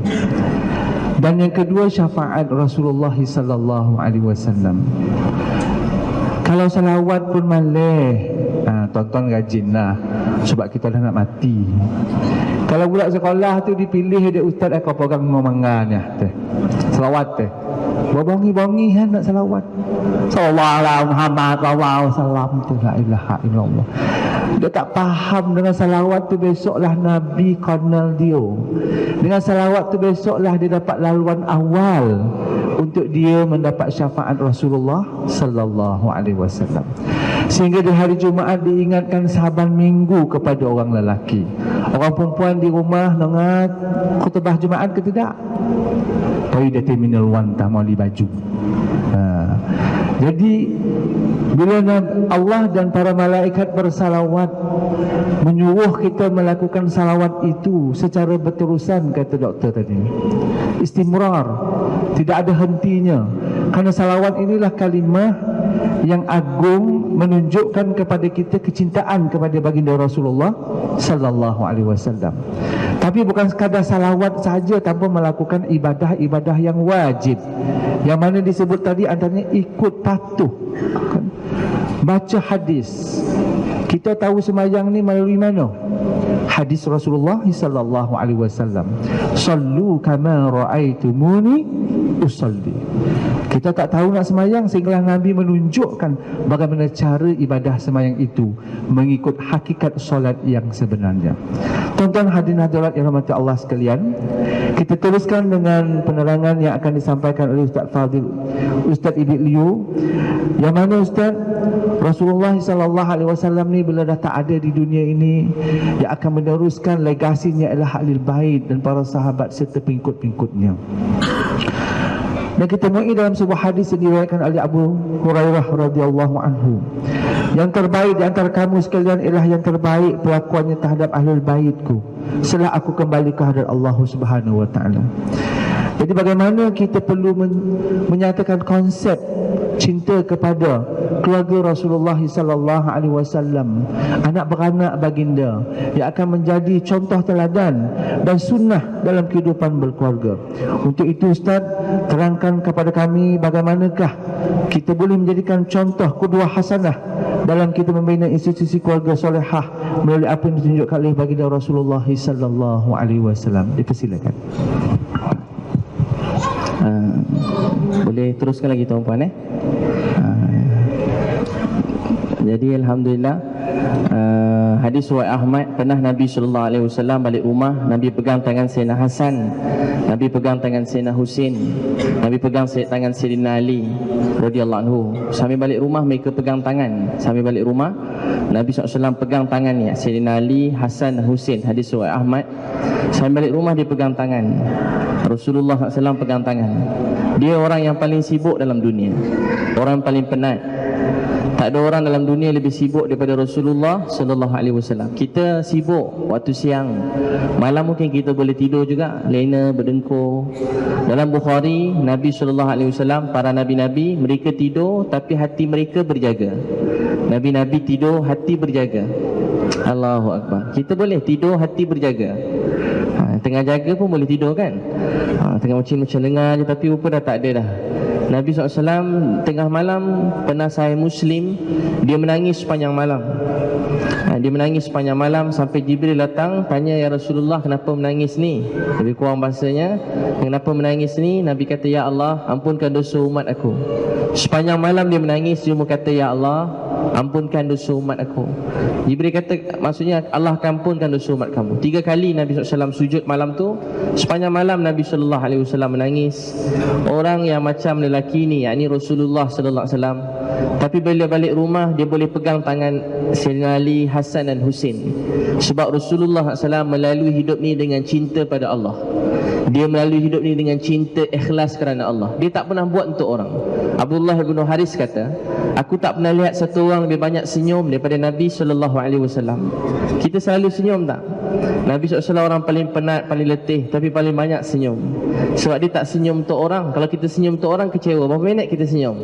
Dan yang kedua, syafaat Rasulullah sallallahu alaihi wasallam. Kalau salawat pun malih, tuan-tuan rajinlah, sebab kita dah nak mati. Kalau budak sekolah tu dipilih dia ustaz, aku pegang ngomongnya teh salawat teh, bongi-bongi kan nak salawat, sallallahu alaihi Muhammad sallallahu alaihi wasallam tu, la ilaha illallah. Dia tak faham dengan salawat tu besoklah Nabi kenal dia. Dengan salawat tu besoklah dia dapat laluan awal untuk dia mendapat syafaat Rasulullah sallallahu alaihi wasallam. Sehingga di hari Jumaat diingatkan sahaban minggu kepada orang lelaki. Orang perempuan di rumah dengar khutbah Jumaat ke tidak? Tapi dia terminal 1 tak mau beli baju. Jadi bila Allah dan para malaikat bersalawat, menyuruh kita melakukan salawat itu secara berterusan, kata doktor tadi, istimrar, tidak ada hentinya. Karena salawat inilah kalimah yang agung, menunjukkan kepada kita kecintaan kepada baginda Rasulullah sallallahu alaihi wasallam. Tapi bukan sekadar salawat saja tanpa melakukan ibadah-ibadah yang wajib, yang mana disebut tadi antaranya ikut patuh, kan? Baca hadis. Kita tahu sembahyang ni melalui mana? Hadis Rasulullah sallallahu alaihi wasallam. Sallu kama raaitumuni usalli. Kita tak tahu nak sembahyang sehinggalah Nabi menunjukkan bagaimana cara ibadah sembahyang itu mengikut hakikat solat yang sebenarnya. Tuan-tuan hadirin hadirat yang rahmati Allah sekalian, kita teruskan dengan penerangan yang akan disampaikan oleh Ustaz Fadil, Ustaz Ibn Liu, yang mana Ustaz Rasulullah sallallahu alaihi wasallam ni bila dah tak ada di dunia ini, yang akan meneruskan legasinya adalah Ahlul Bait dan para sahabat serta pengikut-pengikutnya. Dan kita temui dalam sebuah hadis yang diriwayatkan oleh Abu Hurairah radhiyallahu anhu, Yang terbaik di antara kamu sekalian ialah yang terbaik perlakuannya terhadap ahlul baitku setelah aku kembali ke hadirat Allah Subhanahu wa taala. Jadi bagaimana kita perlu menyatakan konsep cinta kepada keluarga Rasulullah sallallahu alaihi wasallam, anak beranak baginda yang akan menjadi contoh teladan dan sunnah dalam kehidupan berkeluarga. Untuk itu Ustaz, terangkan kepada kami bagaimanakah kita boleh menjadikan contoh qudwah hasanah dalam kita membina institusi keluarga solehah melalui apa yang ditunjukkan oleh baginda Rasulullah sallallahu alaihi wasallam. Dipersilakan. Boleh teruskan lagi tuan-puan Jadi alhamdulillah, hadis riwayat Ahmad, pernah Nabi sallallahu alaihi wasallam balik rumah, Nabi pegang tangan Sayyidina Hasan, Nabi pegang tangan Sayyidina Husin, Nabi pegang tangan Sayyidina Ali radhiyallahu anhu. Sambil balik rumah mereka pegang tangan. Sambil balik rumah Nabi SAW pegang tangan ni Sayyidina Ali, Hasan dan Husin. Hadis riwayat Ahmad. Sambil balik rumah dia pegang tangan. Rasulullah SAW pegang tangan. Dia orang yang paling sibuk dalam dunia, orang yang paling penat. Tak ada orang dalam dunia lebih sibuk daripada Rasulullah sallallahu alaihi wasallam. Kita sibuk waktu siang, malam mungkin kita boleh tidur juga, lena berdengkur. Dalam Bukhari, Nabi sallallahu alaihi wasallam, para nabi-nabi mereka tidur tapi hati mereka berjaga. Nabi-nabi tidur, hati berjaga. Allahu akbar. Kita boleh tidur, hati berjaga. Tengah jaga pun boleh tidur kan? Tengah macam lengar je tapi rupa dah tak ada dah. Nabi SAW tengah malam pernah sahih Muslim, dia menangis sepanjang malam. Dia menangis sepanjang malam sampai Jibril datang tanya, ya Rasulullah, kenapa menangis ni? Lebih kurang bahasanya, kenapa menangis ni? Nabi kata, ya Allah, ampunkan dosa umat aku. Sepanjang malam dia menangis, dia kata, ya Allah, ampunkan dosa umat aku. Jibril kata, maksudnya Allah akan ampunkan dosa umat kamu. 3 kali Nabi SAW sujud malam tu. Sepanjang malam Nabi SAW menangis. Orang yang macam lelaki ni, yakni Rasulullah SAW, tapi bila balik rumah dia boleh pegang tangan Sayyidina Ali, Hasan dan Husin. Sebab Rasulullah SAW melalui hidup ni dengan cinta pada Allah. Dia melalui hidup ni dengan cinta ikhlas kerana Allah. Dia tak pernah buat untuk orang. Abdullah bin Haris kata, aku tak pernah lihat satu orang lebih banyak senyum daripada Nabi SAW. Kita selalu senyum tak? Nabi SAW orang paling penat, paling letih, tapi paling banyak senyum. Sebab dia tak senyum untuk orang. Kalau kita senyum untuk orang, kecewa. Berapa minit kita senyum?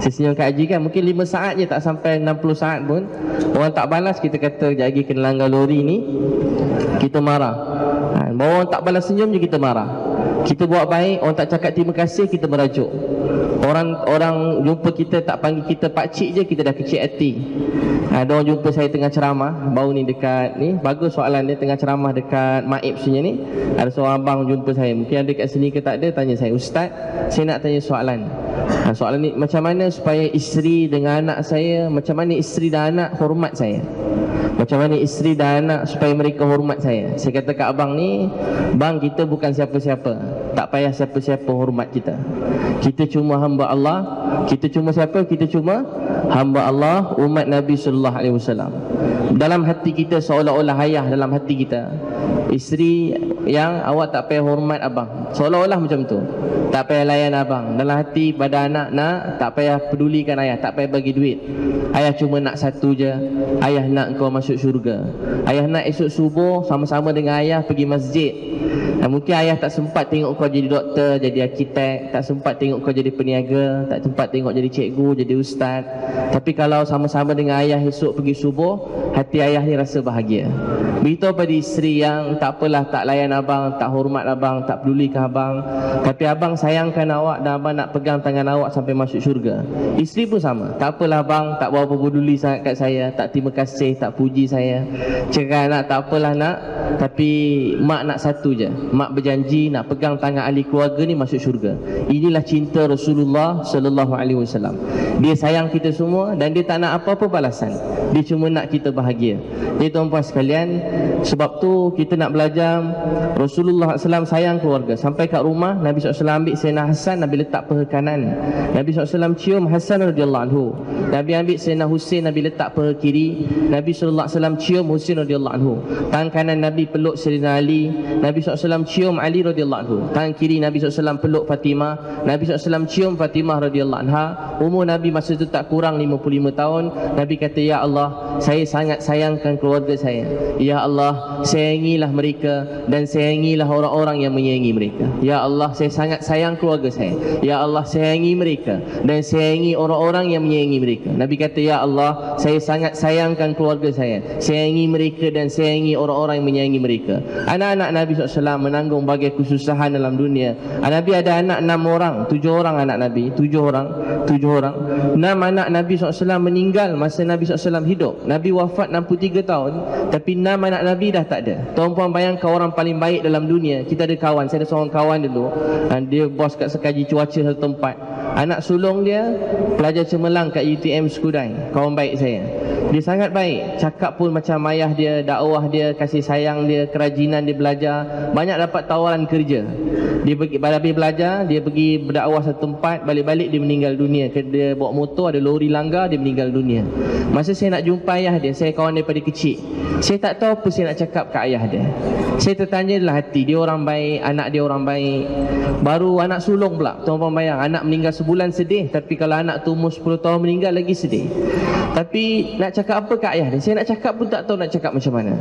Saya senyum Kak Haji kan, mungkin 5 saat je, tak sampai 60 saat pun. Orang tak balas, kita kata sekejap lagi kena langgar lori ni, kita marah. Orang tak balas senyum je kita marah. Kita buat baik, orang tak cakap terima kasih, kita merajuk. Orang jumpa kita tak panggil kita pakcik je, kita dah kecil hati. Ada orang jumpa saya tengah ceramah baru ni dekat ni, bagus soalan dia, tengah ceramah dekat Maib sini ni. Ada seorang abang jumpa saya, mungkin ada kat sini ke tak ada, tanya saya, Ustaz, saya nak tanya soalan. Soalan ni, macam mana supaya isteri dengan anak saya, macam mana isteri dan anak hormat saya? Macam mana isteri dan anak supaya mereka hormat saya? Saya kata kat abang ni, bang, kita bukan siapa-siapa, tak payah siapa-siapa hormat kita. Kita cuma hamba Allah. Kita cuma siapa? Kita cuma hamba Allah, umat Nabi sallallahu alaihi wasallam. Dalam hati kita seolah-olah ayah dalam hati kita. Isteri yang awak tak payah hormat abang, seolah-olah macam tu. Tak payah layan abang. Dalam hati pada anak nak, tak payah pedulikan ayah, tak payah bagi duit. Ayah cuma nak satu je, ayah nak kau masuk syurga. Ayah nak esok subuh sama-sama dengan ayah pergi masjid. Mungkin ayah tak sempat tengok kau jadi doktor, jadi arkitek, tak sempat tengok kau jadi peniaga, tak sempat tengok jadi cikgu, jadi ustaz. Tapi kalau sama-sama dengan ayah esok pergi subuh, hati ayah ni rasa bahagia. Beritahu pada isteri yang tak apalah, tak layan abang, tak hormat abang, tak pedulikan abang, tapi abang sayangkan awak dan abang nak pegang tangan awak sampai masuk syurga. Isteri pun sama, tak apalah abang, tak berapa peduli sangat kat saya, tak terima kasih, tak puji saya. Cakap nak, tak apalah nak, tapi mak nak satu je. Mak berjanji nak pegang tangan ahli keluarga ni masuk syurga. Inilah cinta Rasulullah sallallahu alaihi wasallam. Dia sayang kita semua dan dia tak nak apa-apa balasan. Dia cuma nak kita bahagia. Jadi tuan-puan sekalian, Sebab tu kita nak belajar Rasulullah SAW sayang keluarga. Sampai kat rumah Nabi SAW ambil Sayyidina Hasan, Nabi letak paha kanan. Nabi SAW cium Hasan radhiyallahu anhu. Nabi ambil Sayyidina Husain, Nabi letak paha kiri. Nabi SAW cium Husain radhiyallahu anhu. Tangan kanan Nabi peluk Sayyidina Ali. Nabi SAW cium Ali radhiyallahu anhu. Tangan kiri Nabi SAW peluk Fatimah. Nabi SAW cium Fatimah radhiyallahu anha. Umur Nabi masa itu tak kurang 55 tahun. Nabi kata, ya Allah, saya sangat sayangkan keluarga saya. Ya Allah, sayangilah mereka dan sayangilah orang-orang yang menyayangi mereka. Ya Allah, saya sangat sayang keluarga saya. Ya Allah, sayangi mereka dan sayangi orang-orang yang menyayangi mereka. Nabi kata, ya Allah, saya sangat sayangkan keluarga saya. Sayangi mereka dan sayangi orang-orang yang menyayangi mereka. Anak-anak Nabi SAW menanggung bagai kesusahan dalam dunia. Nabi ada anak 6 orang, 7 orang anak Nabi, 7 orang. 6 anak Nabi SAW meninggal masa Nabi SAW hidup. Nabi wafat 63 tahun, tapi 6 anak Nabi dah tak ada. Tuan-puan bayangkan orang paling baik dalam dunia. Kita ada kawan, saya ada seorang kawan dulu, dia bos kat sekaji cuaca satu tempat. Anak sulung dia pelajar cemerlang kat UTM Skudai, kawan baik saya. Dia sangat baik, cakap pun macam ayah dia, dakwah dia, kasih sayang dia, kerajinan dia belajar. Banyak dapat tawaran kerja. Dia pergi habis belajar, dia pergi berdakwah satu tempat, balik-balik dia meninggal dunia. Dia bawa motor, ada lori langgar, dia meninggal dunia. Masa saya nak jumpa ayah dia, saya kawan daripada kecil, saya tak tahu apa saya nak cakap kat ayah dia. Saya tertanya dalam hati, dia orang baik, anak dia orang baik. Baru anak sulung pula, tuan-tuan bayang, anak meninggal sebulan sedih, tapi kalau anak tu umur 10 tahun meninggal lagi sedih. Tapi nak cakap apa kat ayah dia, saya nak cakap pun tak tahu nak cakap macam mana.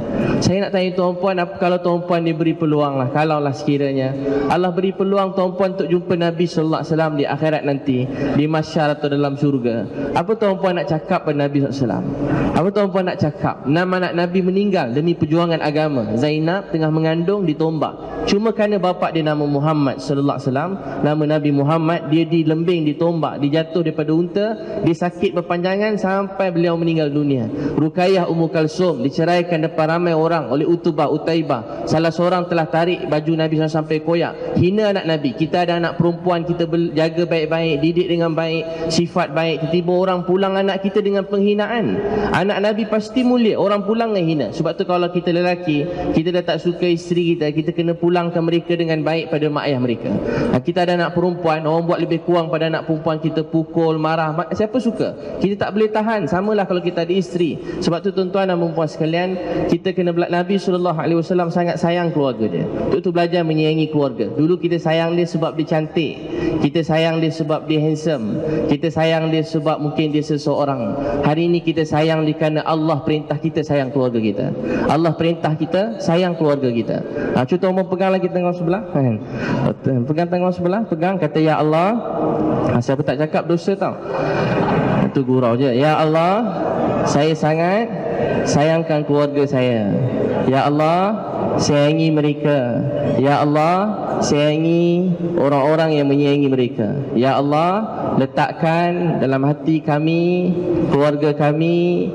Saya nak tanya tuan-puan, kalau tuan-puan diberi peluang lah, kalaulah sekiranya Allah beri peluang tuan-puan untuk jumpa Nabi sallallahu alaihi wasallam di akhirat nanti, di mahsyar atau dalam syurga, apa tuan-puan nak cakap pada Nabi sallallahu alaihi wasallam? Apa tuan-puan nak cakap? 6 anak Nabi meninggal demi perjuangan agama. Zainab tengah mengandung ditombak. Cuma kerana bapa dia nama Muhammad sallallahu alaihi wasallam, nama Nabi Muhammad, dia dilembing, ditombak, dijatuh daripada unta, dia sakit berpanjangan sampai beliau meninggal dunia. Ruqayyah Ummu Kalsum diceraikan depan ramai orang oleh Utbah, Utaibah. Salah seorang telah tarik baju Nabi SAW sampai koyak. Hina anak Nabi. Kita ada anak perempuan, kita jaga baik-baik, didik dengan baik, sifat baik. Tiba-tiba orang pulang anak kita dengan penghinaan. Anak Nabi pasti mulia, orang pulang dengan hina. Sebab tu kalau kita lelaki, kita dah tak suka isteri kita, kita kena pulangkan mereka dengan baik pada mak ayah mereka. Kita ada anak perempuan, orang buat lebih kurang pada anak perempuan, kita pukul, marah, siapa suka? Kita tak boleh tahan. Samalah kalau kita ada isteri. Sebab tu tuan-tuan dan puan sekalian, kita kena Nabi SAW sangat sayang keluarga dia. Untuk tu belajar menyayangi keluarga. Dulu kita sayang dia sebab dia cantik, kita sayang dia sebab dia handsome, kita sayang dia sebab mungkin dia seseorang. Hari ini kita sayang dia kerana Allah perintah kita sayang keluarga kita. Allah perintah kita sayang keluarga kita. Cuba mau pegang lagi tangan sebelah, pegang tangan sebelah, pegang, kata ya Allah. Siapa tak cakap dosa tau. Itu gurau je. Ya Allah, saya sangat sayangkan keluarga saya. Ya Allah, sayangi mereka. Ya Allah, sayangi orang-orang yang menyayangi mereka. Ya Allah, letakkan dalam hati kami, keluarga kami,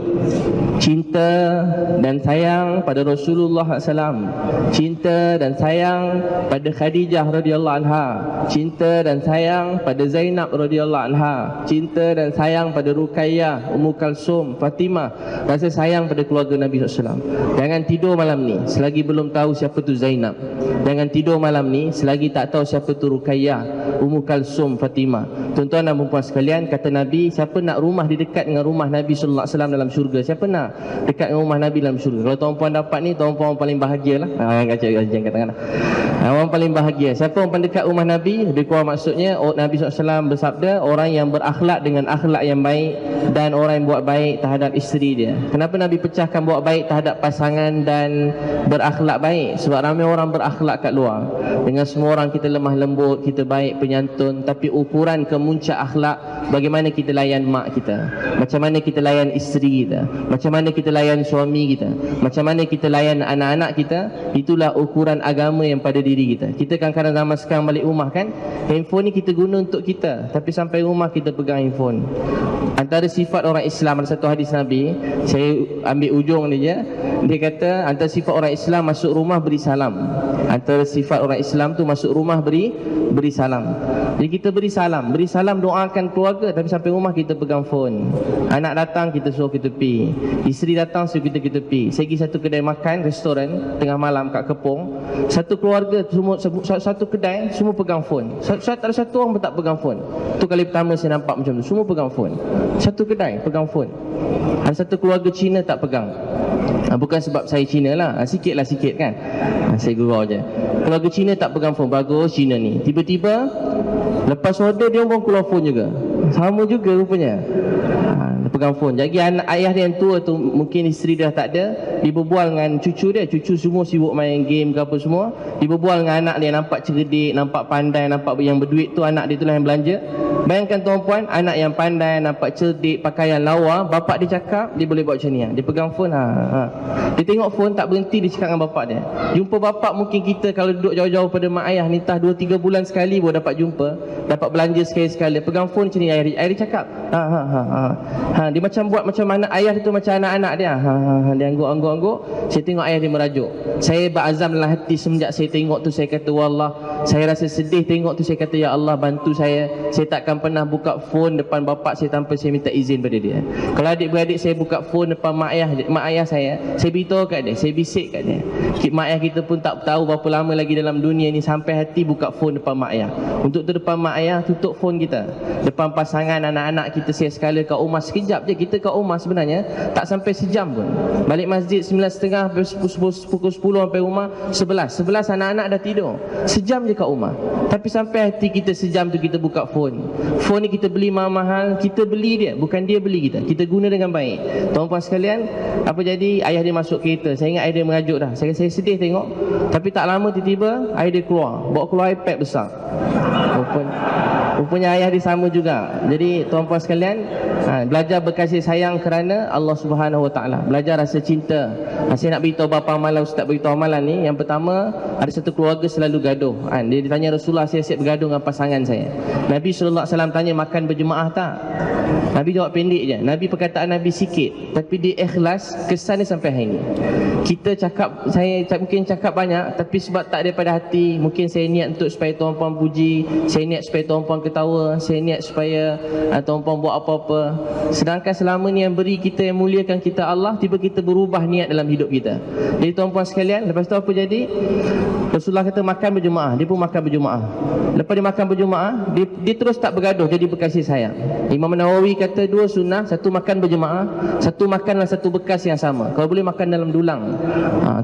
cinta dan sayang pada Rasulullah SAW, cinta dan sayang pada Khadijah radhiyallahu anha, cinta dan sayang pada Zainab radhiyallahu anha, cinta dan sayang pada Ruqayyah, Ummu Kalsum, Fatimah, rasa sayang pada keluarga Nabi SAW. Jangan tidur malam ni selagi belum tahu siapa tu Zainab. Jangan tidur malam ni selagi tak tahu siapa tu Ruqayyah, Ummu Kalsum, Fatimah. Tuan-tuan dan puan sekalian, kata Nabi, siapa nak rumah di dekat dengan rumah Nabi sallallahu alaihi wasallam dalam syurga? Siapa nak dekat dengan rumah Nabi dalam syurga? Kalau tuan-puan dapat ni, tuan-puan paling bahagialah. Jangan katakan. Orang paling bahagia. Siapa orang paling dekat rumah Nabi? Lebih kurang maksudnya, Nabi SAW bersabda, orang yang berakhlak dengan akhlak yang baik dan orang yang buat baik terhadap isteri dia. Kenapa Nabi pecahkan buat baik terhadap pasangan dan berakhlak baik? Sebab ramai orang berakhlak kat luar. Dengan semua orang kita lemah lembut, kita baik, penyantun, tapi ukuran kemuncak akhlak, bagaimana kita layan mak kita, macam mana kita layan isteri kita, macam mana kita layan suami kita, macam mana kita layan anak-anak kita. Itulah ukuran agama yang pada diri kita. Kita kadang-kadang zaman sekarang balik rumah kan, handphone ni kita guna untuk kita, tapi sampai rumah kita pegang handphone. Antara sifat orang Islam, ada satu hadis Nabi, saya ambil ujung ni je, dia kata antara sifat orang Islam masuk rumah beri salam. Antara sifat orang Islam tu masuk rumah beri salam. Jadi kita beri salam doakan keluarga, tapi sampai rumah kita pegang phone. Anak datang kita suruh kita pi. Isteri datang suruh kita pi. Saya pergi satu kedai makan, restoran tengah malam kat Kepong. Satu keluarga semua satu kedai semua pegang phone. Tak ada satu orang pun tak pegang phone. Tu kali pertama saya nampak macam tu. Semua pegang phone. Satu kedai pegang phone. Ada satu keluarga Cina tak pegang. Bukan sebab saya Cina lah, sikit kan. Saya gurau je. Keluarga Cina tak pegang phone. Bagus Cina ni. Tiba-tiba lepas order dia pun keluar phone juga. Sama juga rupanya. Pegang phone. Jadi ayah dia yang tua tu, mungkin isteri dah tak ada, dia berbual dengan cucu dia. Cucu semua sibuk main game ke apa semua. Dia berbual dengan anak dia, nampak cerdik, nampak pandai, nampak yang berduit tu anak dia tu lah yang belanja. Bayangkan tuan-puan, anak yang pandai, nampak cerdik, pakaian lawa, bapak dia cakap dia boleh buat macam ni. Dia pegang phone, dia tengok phone tak berhenti, dia cakap dengan bapak dia. Jumpa bapak mungkin kita kalau duduk jauh-jauh pada mak ayah ni, entah 2-3 bulan sekali baru dapat jumpa, dapat belanja sekali-sekali. Pegang phone macam ni, ayah dia cakap. Dia macam buat macam mana ayah dia tu macam anak-anak dia. Dia angguk-angguk. Saya tengok ayah dia merajuk. Saya berazam dalam hati semenjak saya tengok tu, saya kata wallah, saya rasa sedih tengok tu, saya kata ya Allah bantu saya takkan pernah buka phone depan bapak saya tanpa saya minta izin pada dia. Kalau adik-beradik saya buka phone depan mak ayah saya beritahu kat dia, saya bisik kat dia. Mak ayah kita pun tak tahu berapa lama lagi dalam dunia ni sampai hati buka phone depan mak ayah. Untuk tu depan mak ayah tutup phone kita. Depan pasangan anak-anak kita saya sekala kat rumah sekejap je. Kita kat rumah sebenarnya tak sampai sejam pun. Balik masjid 9.30 pukul 10 sampai rumah 11 anak-anak dah tidur. Sejam je kat rumah. Tapi sampai hati kita sejam tu kita buka phone. Phone ni kita beli mahal-mahal, kita beli dia, bukan dia beli kita. Kita guna dengan baik. Tuan-puan sekalian, apa jadi? Ayah dia masuk kereta. Saya ingat ayah dia merajuk dah. Saya sedih tengok. Tapi tak lama tiba-tiba ayah dia bawa keluar iPad besar. Rupanya ayah dia sama juga. Jadi tuan-puan sekalian, belajar berkasih sayang kerana Allah Subhanahu Wa Taala. Belajar rasa cinta. Saya nak beritahu beberapa amalan, ustaz beritahu amalan ni. Yang pertama, ada satu keluarga selalu gaduh. Dia ditanya Rasulullah, saya siap bergaduh dengan pasangan saya. Nabi SAW tanya, makan berjemaah tak? Nabi jawab pendek je. Nabi perkataan Nabi sikit, tapi dia ikhlas, kesan dia sampai hari ni. Kita cakap, saya mungkin cakap banyak, tapi sebab tak daripada hati. Mungkin saya niat untuk supaya tuan-puan puji, saya niat supaya tuan-puan ketawa, saya niat supaya tuan-puan buat apa-apa. Sedangkan selama ni yang beri kita, yang muliakan kita Allah, tiba kita berubah niat dalam hidup kita. Jadi tuan-puan sekalian, lepas tu apa jadi? Rasulullah kata makan berjemaah. Dia pun makan berjemaah. Lepas dia makan berjemaah, dia terus tak bergaduh, jadi berkasih sayang. Imam Nawawi kata dua sunnah, satu makan berjemaah, satu makan dalam satu bekas yang sama. Kalau boleh makan dalam dulang.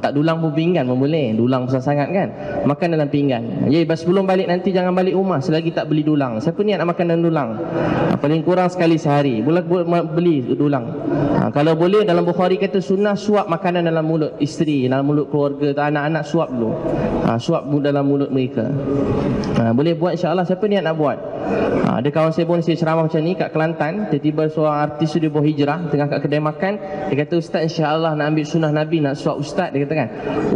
Tak dulang pun pinggan pun boleh. Dulang besar sangat kan. Makan dalam pinggan. Jadi sebelum balik nanti jangan balik rumah selagi tak beli dulang. Siapa niat nak makan dalam dulang? Paling kurang sekali sehari. Boleh beli dulang. Kalau boleh, dalam Bukhari kata sunnah suap makanan dalam mulut isteri, dalam mulut keluarga, anak-anak suap dulu. Suap dalam mulut mereka. Boleh buat insya-Allah. Siapa niat nak buat? Ada kawan saya pun saya ceramah macam ni kat Kelantan. Tiba-tiba seorang artis tu dia bawa hijrah tengah kat kedai makan. Dia kata, ustaz insya-Allah nak ambil sunnah Nabi, nak suap ustaz. Dia kata kan,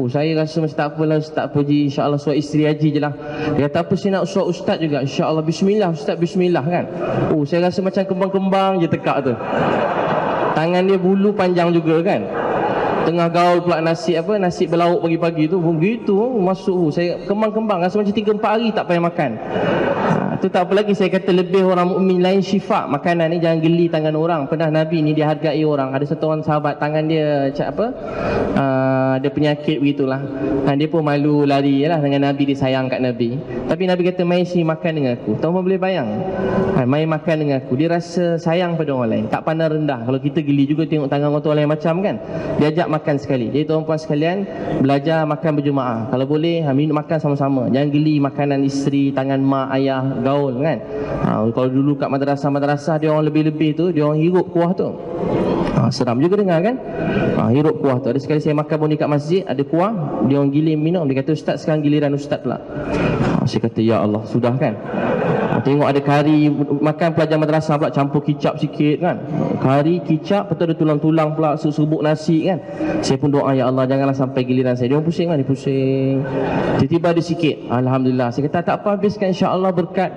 saya rasa macam tak apalah ustaz, puji insya-Allah suap isteri haji je lah. Dia kata, apa saya nak suap ustaz juga, insya-Allah bismillah ustaz, bismillah kan. Saya rasa macam kembang-kembang je tekak tu. Tangan dia bulu panjang juga kan. Tengah gaul pula nasi berlauk pagi-pagi tu. Begitu masuk saya kembang-kembang, rasa macam 3-4 hari tak payah makan. Itu tak apa lagi, saya kata lebih orang mukmin lain syifa. Makanan ni jangan geli tangan orang. Pernah Nabi ni dia hargai orang. Ada satu orang sahabat tangan dia ada penyakit begitulah. Dia pun malu lari lah dengan Nabi, dia sayang kat Nabi. Tapi Nabi kata, mai sini makan dengan aku. Tuan-tuan boleh bayang? Mai makan dengan aku. Dia rasa sayang pada orang lain, tak pandang rendah. Kalau kita geli juga tengok tangan orang lain macam kan. Dia ajak makan sekali. Jadi tuan-tuan sekalian, belajar makan berjemaah. Kalau boleh minum makan sama-sama. Jangan geli makanan isteri, tangan mak, ayah, gaul kan. Kalau dulu kat madrasah dia orang lebih-lebih tu, dia orang hirup kuah tu. Seram juga dengar kan. Hirup kuah tu. Ada sekali saya makan pun dekat masjid, ada kuah, dia orang gilim minum. Dia kata, ustaz sekarang giliran ustaz pula. Saya kata, ya Allah, sudah kan. Tengok ada kari, makan pelajar madrasah pula campur kicap sikit kan. Kari, kicap, betul ada tulang-tulang pula, serbuk nasi kan. Saya pun doa, ya Allah janganlah sampai giliran saya. Dia orang pusing kan, dia pusing. Tiba-tiba ada sikit, alhamdulillah. Saya kata, tak apa, habiskan insya-Allah berkat.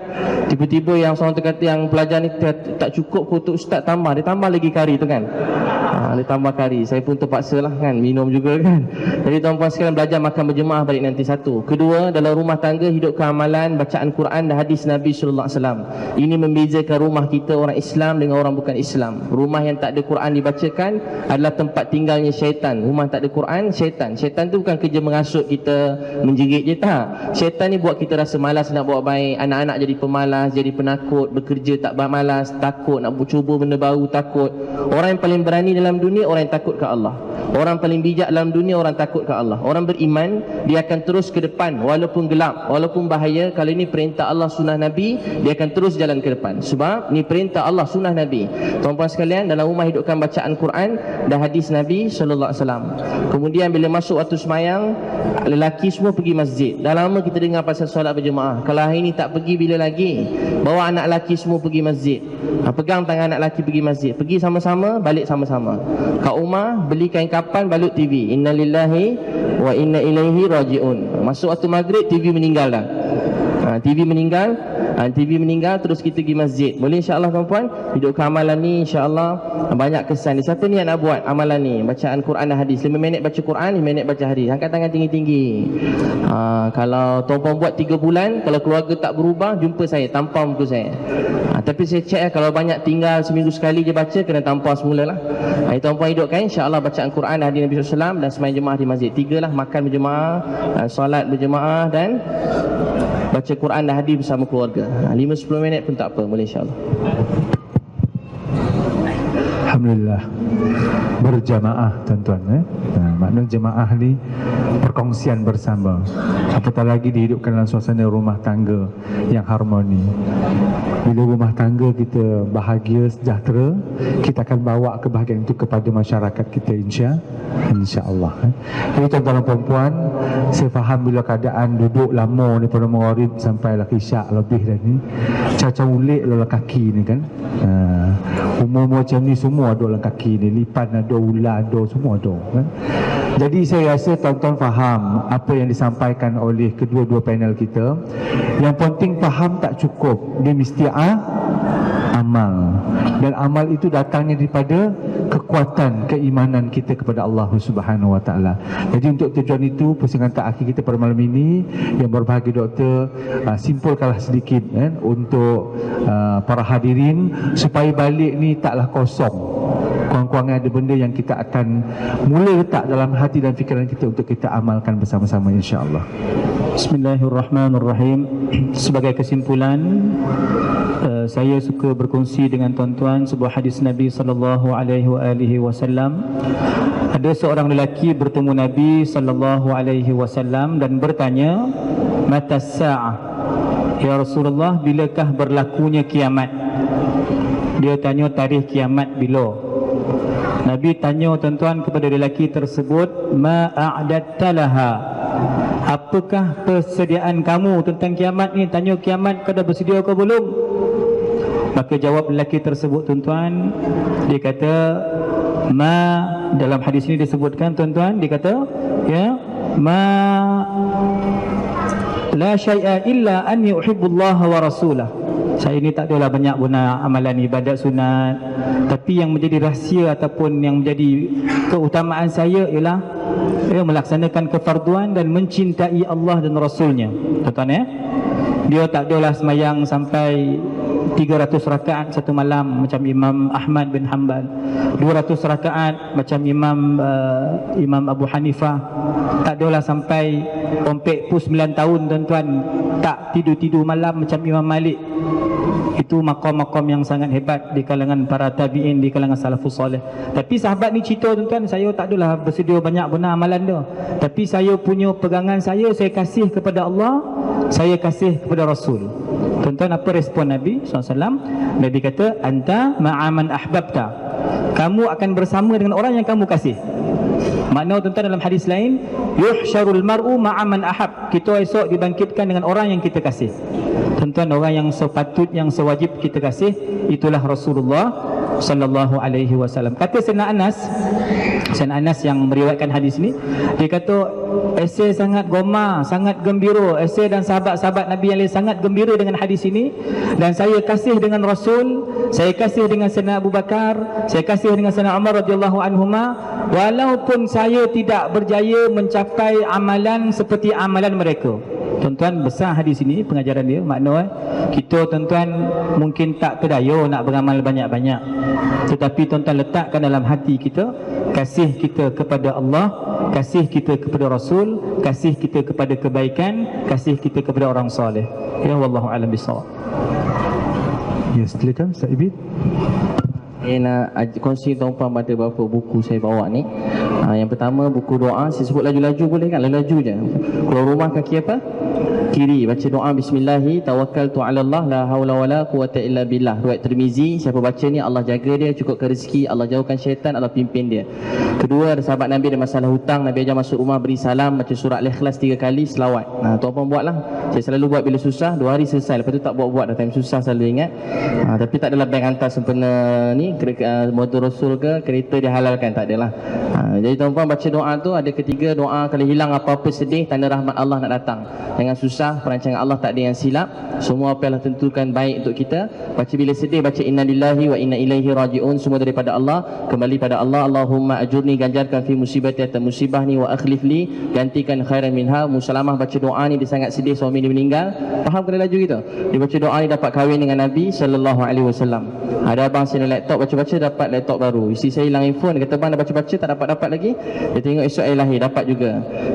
Tiba-tiba yang seorang tu kata, yang pelajar ni tak cukup untuk ustaz tambah. Dia tambah lagi kari tu kan. Dia tambah kari. Saya pun terpaksa lah kan, minum juga kan. Jadi tuan-puan sekalian, belajar makan berjemaah balik nanti satu. Kedua, dalam rumah tangga hidupkan amalan bacaan Quran dan hadis Nabi sallallahu alaihi wasallam. Ini membezakan rumah kita orang Islam dengan orang bukan Islam. Rumah yang tak ada Quran dibacakan adalah tempat tinggalnya syaitan. Rumah tak ada Quran, syaitan. Syaitan tu bukan kerja mengasut kita, menjerit je, tak. Syaitan ni buat kita rasa malas nak buat baik. Anak-anak jadi pemalas, jadi penakut, bekerja tak malas, takut nak cuba benda baru, takut. Orang yang paling berani dalam dunia orang yang takut ke Allah. Orang paling bijak dalam dunia orang takut ke Allah. Orang beriman dia akan terus ke depan walaupun gelap, walaupun bahaya. Kalau ini perintah Allah, sunnah Nabi, dia akan terus jalan ke depan. Sebab ni perintah Allah, sunnah Nabi. Tuan-tuan sekalian, dalam rumah hidupkan bacaan Quran dan hadis Nabi sallallahu alaihi wasallam. Kemudian bila masuk waktu semayang, lelaki semua pergi masjid. Dah lama kita dengar pasal solat berjemaah. Kalau hari ni tak pergi, bila lagi? Bawa anak lelaki semua pergi masjid. Pegang tangan anak lelaki pergi masjid. Pergi sama-sama, balik sama-sama. Kat rumah beli kain kapan, balut TV. Inna lillahi wa inna ilaihi raji'un. Masuk waktu maghrib, TV meninggal dah. TV meninggal, terus kita pergi masjid. Boleh insya-Allah tuan-puan? Hidupkan amalan ni insya-Allah banyak kesan. Siapa ni yang nak buat amalan ni? Bacaan Quran dan hadis. 5 minit baca Quran, 5 minit baca hadis. Angkat tangan tinggi-tinggi. Kalau tuan-puan buat 3 bulan, kalau keluarga tak berubah, jumpa saya, tampar muka saya. Tapi saya cek kalau banyak tinggal seminggu sekali je baca, kena tampar semula lah. Tuan-puan hidupkan insya-Allah bacaan Quran dan hadis Nabi SAW dan sembahyang jemaah di masjid. 3 lah, makan berjemaah, solat berjemaah dan baca Quran dan hadis bersama keluarga. 5-10 minit pun tak apa, boleh insya-Allah. Alhamdulillah, berjamaah tuan-tuan. Makna jemaah ni perkongsian bersama, apatah lagi dihidupkan dalam suasana rumah tangga yang harmoni. Bila rumah tangga kita bahagia, sejahtera, kita akan bawa kebahagiaan itu kepada masyarakat kita, insya-Allah. Jadi tuan-tuan dan puan-puan, saya faham bila keadaan duduk lama daripada maghrib sampai lah isyak lebih dah ni, caca ulik lah kaki ni kan. Umur-umur macam ni semua ada dalam kaki ni, lipan ada, ular ada, semua ada kan? Jadi saya rasa tuan-tuan faham apa yang disampaikan oleh kedua-dua panel kita. Yang penting faham tak cukup, dia mesti amal. Dan amal itu datangnya daripada kekuatan keimanan kita kepada Allah Subhanahu Wa Taala. Jadi untuk tujuan itu, pusingan terakhir kita pada malam ini, yang berbahagia doktor, simpulkanlah sedikit kan, untuk para hadirin supaya balik ni taklah kosong. Kurang-kurangnya ada benda yang kita akan mula letak dalam hati dan fikiran kita untuk kita amalkan bersama-sama, insya-Allah. Bismillahirrahmanirrahim. Sebagai kesimpulan, saya suka berkongsi dengan tuan-tuan sebuah hadis Nabi sallallahu alaihi wasallam. Ada seorang lelaki bertemu Nabi sallallahu alaihi wasallam dan bertanya, "Mata as-sa'ah?" Ya Rasulullah, bilakah berlakunya kiamat? Dia tanya tarikh kiamat bila. Nabi tanya tuan-tuan kepada lelaki tersebut, "Ma a'datta laha?" Apakah persediaan kamu tentang kiamat ni? Tanya kiamat, kau dah bersedia ke belum? Maka jawab lelaki tersebut tuan-tuan, dia kata, "Ma," dalam hadis ini disebutkan tuan-tuan, dia kata, ya, "Ma la syai'a illa an yuhibbullaha wa rasulah." Saya ni tak adalah banyak guna amalan ibadat sunat, tapi yang menjadi rahsia ataupun yang menjadi keutamaan saya ialah melaksanakan kefarduan dan mencintai Allah dan Rasulnya. Tuan-tuan ya, dia tak adalah semayang sampai 300 rakaat satu malam macam Imam Ahmad bin Hanbal, 200 rakaat macam Imam Abu Hanifah. Tak adalah sampai ompek pun 9 tahun tuan-tuan tak tidur-tidur malam macam Imam Malik. Itu maqam-maqam yang sangat hebat di kalangan para tabi'in, di kalangan salafus soleh. Tapi sahabat ni cerita tuan-tuan, saya tak adalah bersedia banyak benar amalan dia, tapi saya punya pegangan saya kasih kepada Allah, saya kasih kepada Rasul. Tuan-tuan, apa respon Nabi SAW? Nabi kata, "Anta ma'aman ahbabta." Kamu akan bersama dengan orang yang kamu kasih. Makna tuan-tuan dalam hadis lain, "Yuhsyarul mar'u ma'aman ahab." Kita esok dibangkitkan dengan orang yang kita kasih. Tuan-tuan, orang yang sepatut, yang sewajib kita kasih, itulah Rasulullah sallallahu alaihi wasallam. Kata Sayyidina Anas yang meriwayatkan hadis ni, dia kata Esai sangat goma, sangat gembira. Esai dan sahabat-sahabat Nabi yang lain sangat gembira dengan hadis ini. Dan saya kasih dengan Rasul, saya kasih dengan Sayyidina Abu Bakar, saya kasih dengan Sayyidina Umar radhiyallahu anhuma, walaupun saya tidak berjaya mencapai amalan seperti amalan mereka. Tuan-tuan, besar hadis ini pengajaran dia. Makna kita tuan-tuan mungkin tak berdaya nak beramal banyak-banyak, tetapi tuan-tuan letakkan dalam hati kita kasih kita kepada Allah, kasih kita kepada Rasul, kasih kita kepada kebaikan, kasih kita kepada orang soleh. Ya, wallahu a'lam bissawab. Ya, silakan Ustaz Ibit. Saya nak kongsi tuan-tuan pada beberapa buku saya bawa ni. Yang pertama buku doa. Saya sebut laju-laju boleh kan? Laju je. Keluar rumah kaki apa? Kiri. Baca doa bismillahi tawakkaltu ala Allah la haula wala quwata illa billah. Riwayat Tirmizi. Siapa baca ni Allah jaga dia, cukupkan rezeki, Allah jauhkan syaitan, Allah pimpin dia. Kedua, ada sahabat Nabi ada masalah hutang, Nabi ajar masuk rumah beri salam, baca surah Al-Ikhlas 3 kali, selawat. Tuan-tuan buatlah. Saya selalu buat bila susah, 2 hari selesai. Lepas tu tak buat-buat dah, time susah selalu ingat. Tapi tak adalah bank hantar sempena ni, motor Rasul ke kereta dihalalkan, tak adalah. Jadi tuan-tuan baca doa tu. Ada ketiga doa, kalau hilang apa-apa sedih, tanda rahmat Allah nak datang. Jangan susah, perancangan Allah tak ada yang silap. Semua apa yang Allah tentukan baik untuk kita. Baca bila sedih, baca inna lillahi wa inna ilaihi raji'un. Semua daripada Allah, kembali pada Allah. Allahumma ajurni, ganjarkan fi musibati atas musibah ni, wa akhlif li, gantikan khairan minha. Musalamah baca doa ni, dia sangat sedih suami dia meninggal. Faham kena laju kita? Dia baca doa ni dapat kahwin dengan Nabi sallallahu alaihi wasallam. Ada abang saya laptop, baca-baca dapat laptop baru. Isteri saya hilang handphone, dia kata bang dah baca-baca tak dapat-dapat lagi. Dia tengok esok air lahir, dapat juga.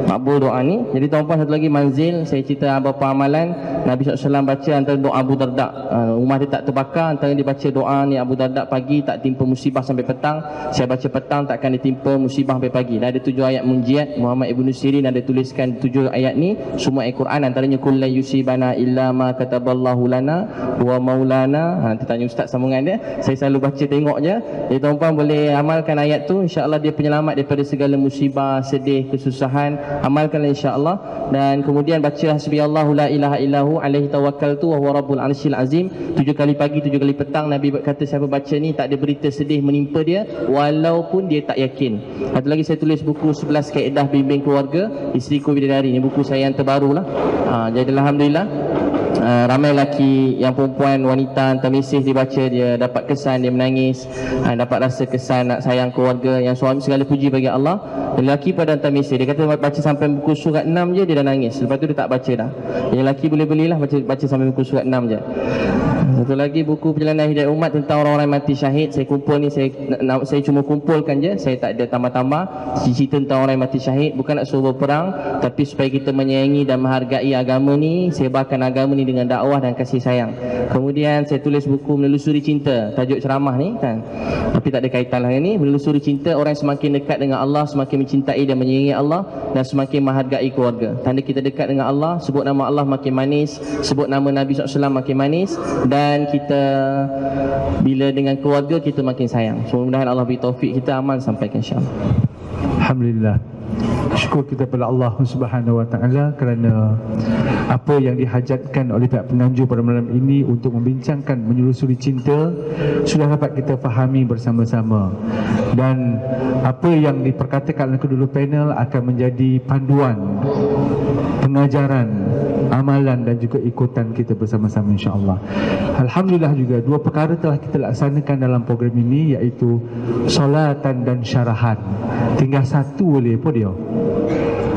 Makbul doa ni. Jadi tuan-tuan, satu lagi manzil, saya cerita beberapa amalan Nabi SAW baca antara doa Abu Darda. Rumah dia tak terbakar, antara dia baca doa ni Abu Darda pagi tak timpa musibah sampai petang. Saya baca petang takkan ditimpa musibah sampai pagi. Dah ada 7 ayat munjiat. Muhammad Ibn Sirin ada tuliskan 7 ayat ni, semua ayat Quran, antaranya kullu yusibana illa ma kataballahu lana wa maulana. Nanti tanya ustaz sambungan dia. Saya selalu baca tengok je. Jadi tuan-tuan boleh amalkan ayat tu, insya-Allah dia penyelamat daripada segala musibah, sedih, kesusahan. Amalkanlah insya-Allah. Dan kemudian baca hasbiyallahu la ilaha illahu alaihi tawakkaltu wa huwa rabbul arsyil azim 7 kali pagi, 7 kali petang. Nabi kata siapa baca ni tak ada berita sedih menimpa dia walaupun dia tak yakin. Satu lagi saya tulis buku 11 kaedah bimbing keluarga Isteriku Bidadari. Ni buku saya yang terbaru lah. Jadi alhamdulillah ramai lelaki yang perempuan, wanita hantar mesej, dibaca, dia dapat kesan, dia menangis, dapat rasa kesan nak sayang keluarga. Yang suami segala puji bagi Allah. Lelaki pada hantar mesej, dia kata baca sampai buku surat 6 je dia dah nangis, lepas tu dia tak baca dah. Yang lelaki boleh belilah, baca sampai buku surat 6 je. Satu lagi buku Perjalanan Hidayah Umat tentang orang-orang mati syahid. Saya kumpul ni, saya cuma kumpulkan je, saya tak ada tambah-tambah. Cerita tentang orang yang mati syahid, bukan nak suruh berperang, tapi supaya kita menyayangi dan menghargai agama ni, sebarkan agama ni dengan dakwah dan kasih sayang. Kemudian saya tulis buku Menelusuri Cinta, tajuk ceramah ni kan, tapi tak ada kaitan lah ni. Menelusuri Cinta, orang semakin dekat dengan Allah, semakin mencintai dan menyayangi Allah, dan semakin menghargai keluarga. Tanda kita dekat dengan Allah, sebut nama Allah makin manis, sebut nama Nabi SAW makin manis, dan kita bila dengan keluarga kita makin sayang. So mudah-mudahan Allah beri taufik kita amal sampaikan insya-Allah. Alhamdulillah. Syukur kita kepada Allah Subhanahu Wa Taala kerana apa yang dihajatkan oleh pihak penganjur pada malam ini untuk membincangkan menelusuri cinta sudah dapat kita fahami bersama-sama, dan apa yang diperkatakan oleh kedua panel akan menjadi panduan, pengajaran, amalan dan juga ikutan kita bersama-sama insya-Allah. Alhamdulillah juga 2 perkara telah kita laksanakan dalam program ini, iaitu solatan dan syarahan. Tinggal 1 boleh apa dia?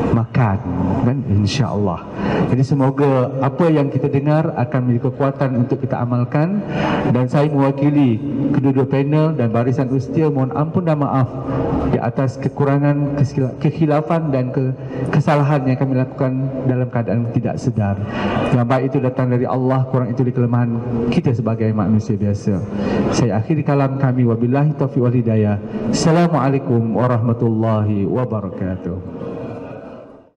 Makan, kan, insya-Allah. Jadi semoga apa yang kita dengar akan menjadi kekuatan untuk kita amalkan. Dan saya mewakili kedua-dua panel dan barisan ustia mohon ampun dan maaf di atas kekurangan, kekhilafan dan kesalahan yang kami lakukan dalam keadaan tidak sedar. Yang baik itu datang dari Allah, kurang itu di kelemahan kita sebagai manusia biasa. Saya akhiri kalam kami, wabillahi taufiq wal hidayah. Assalamualaikum warahmatullahi wabarakatuh.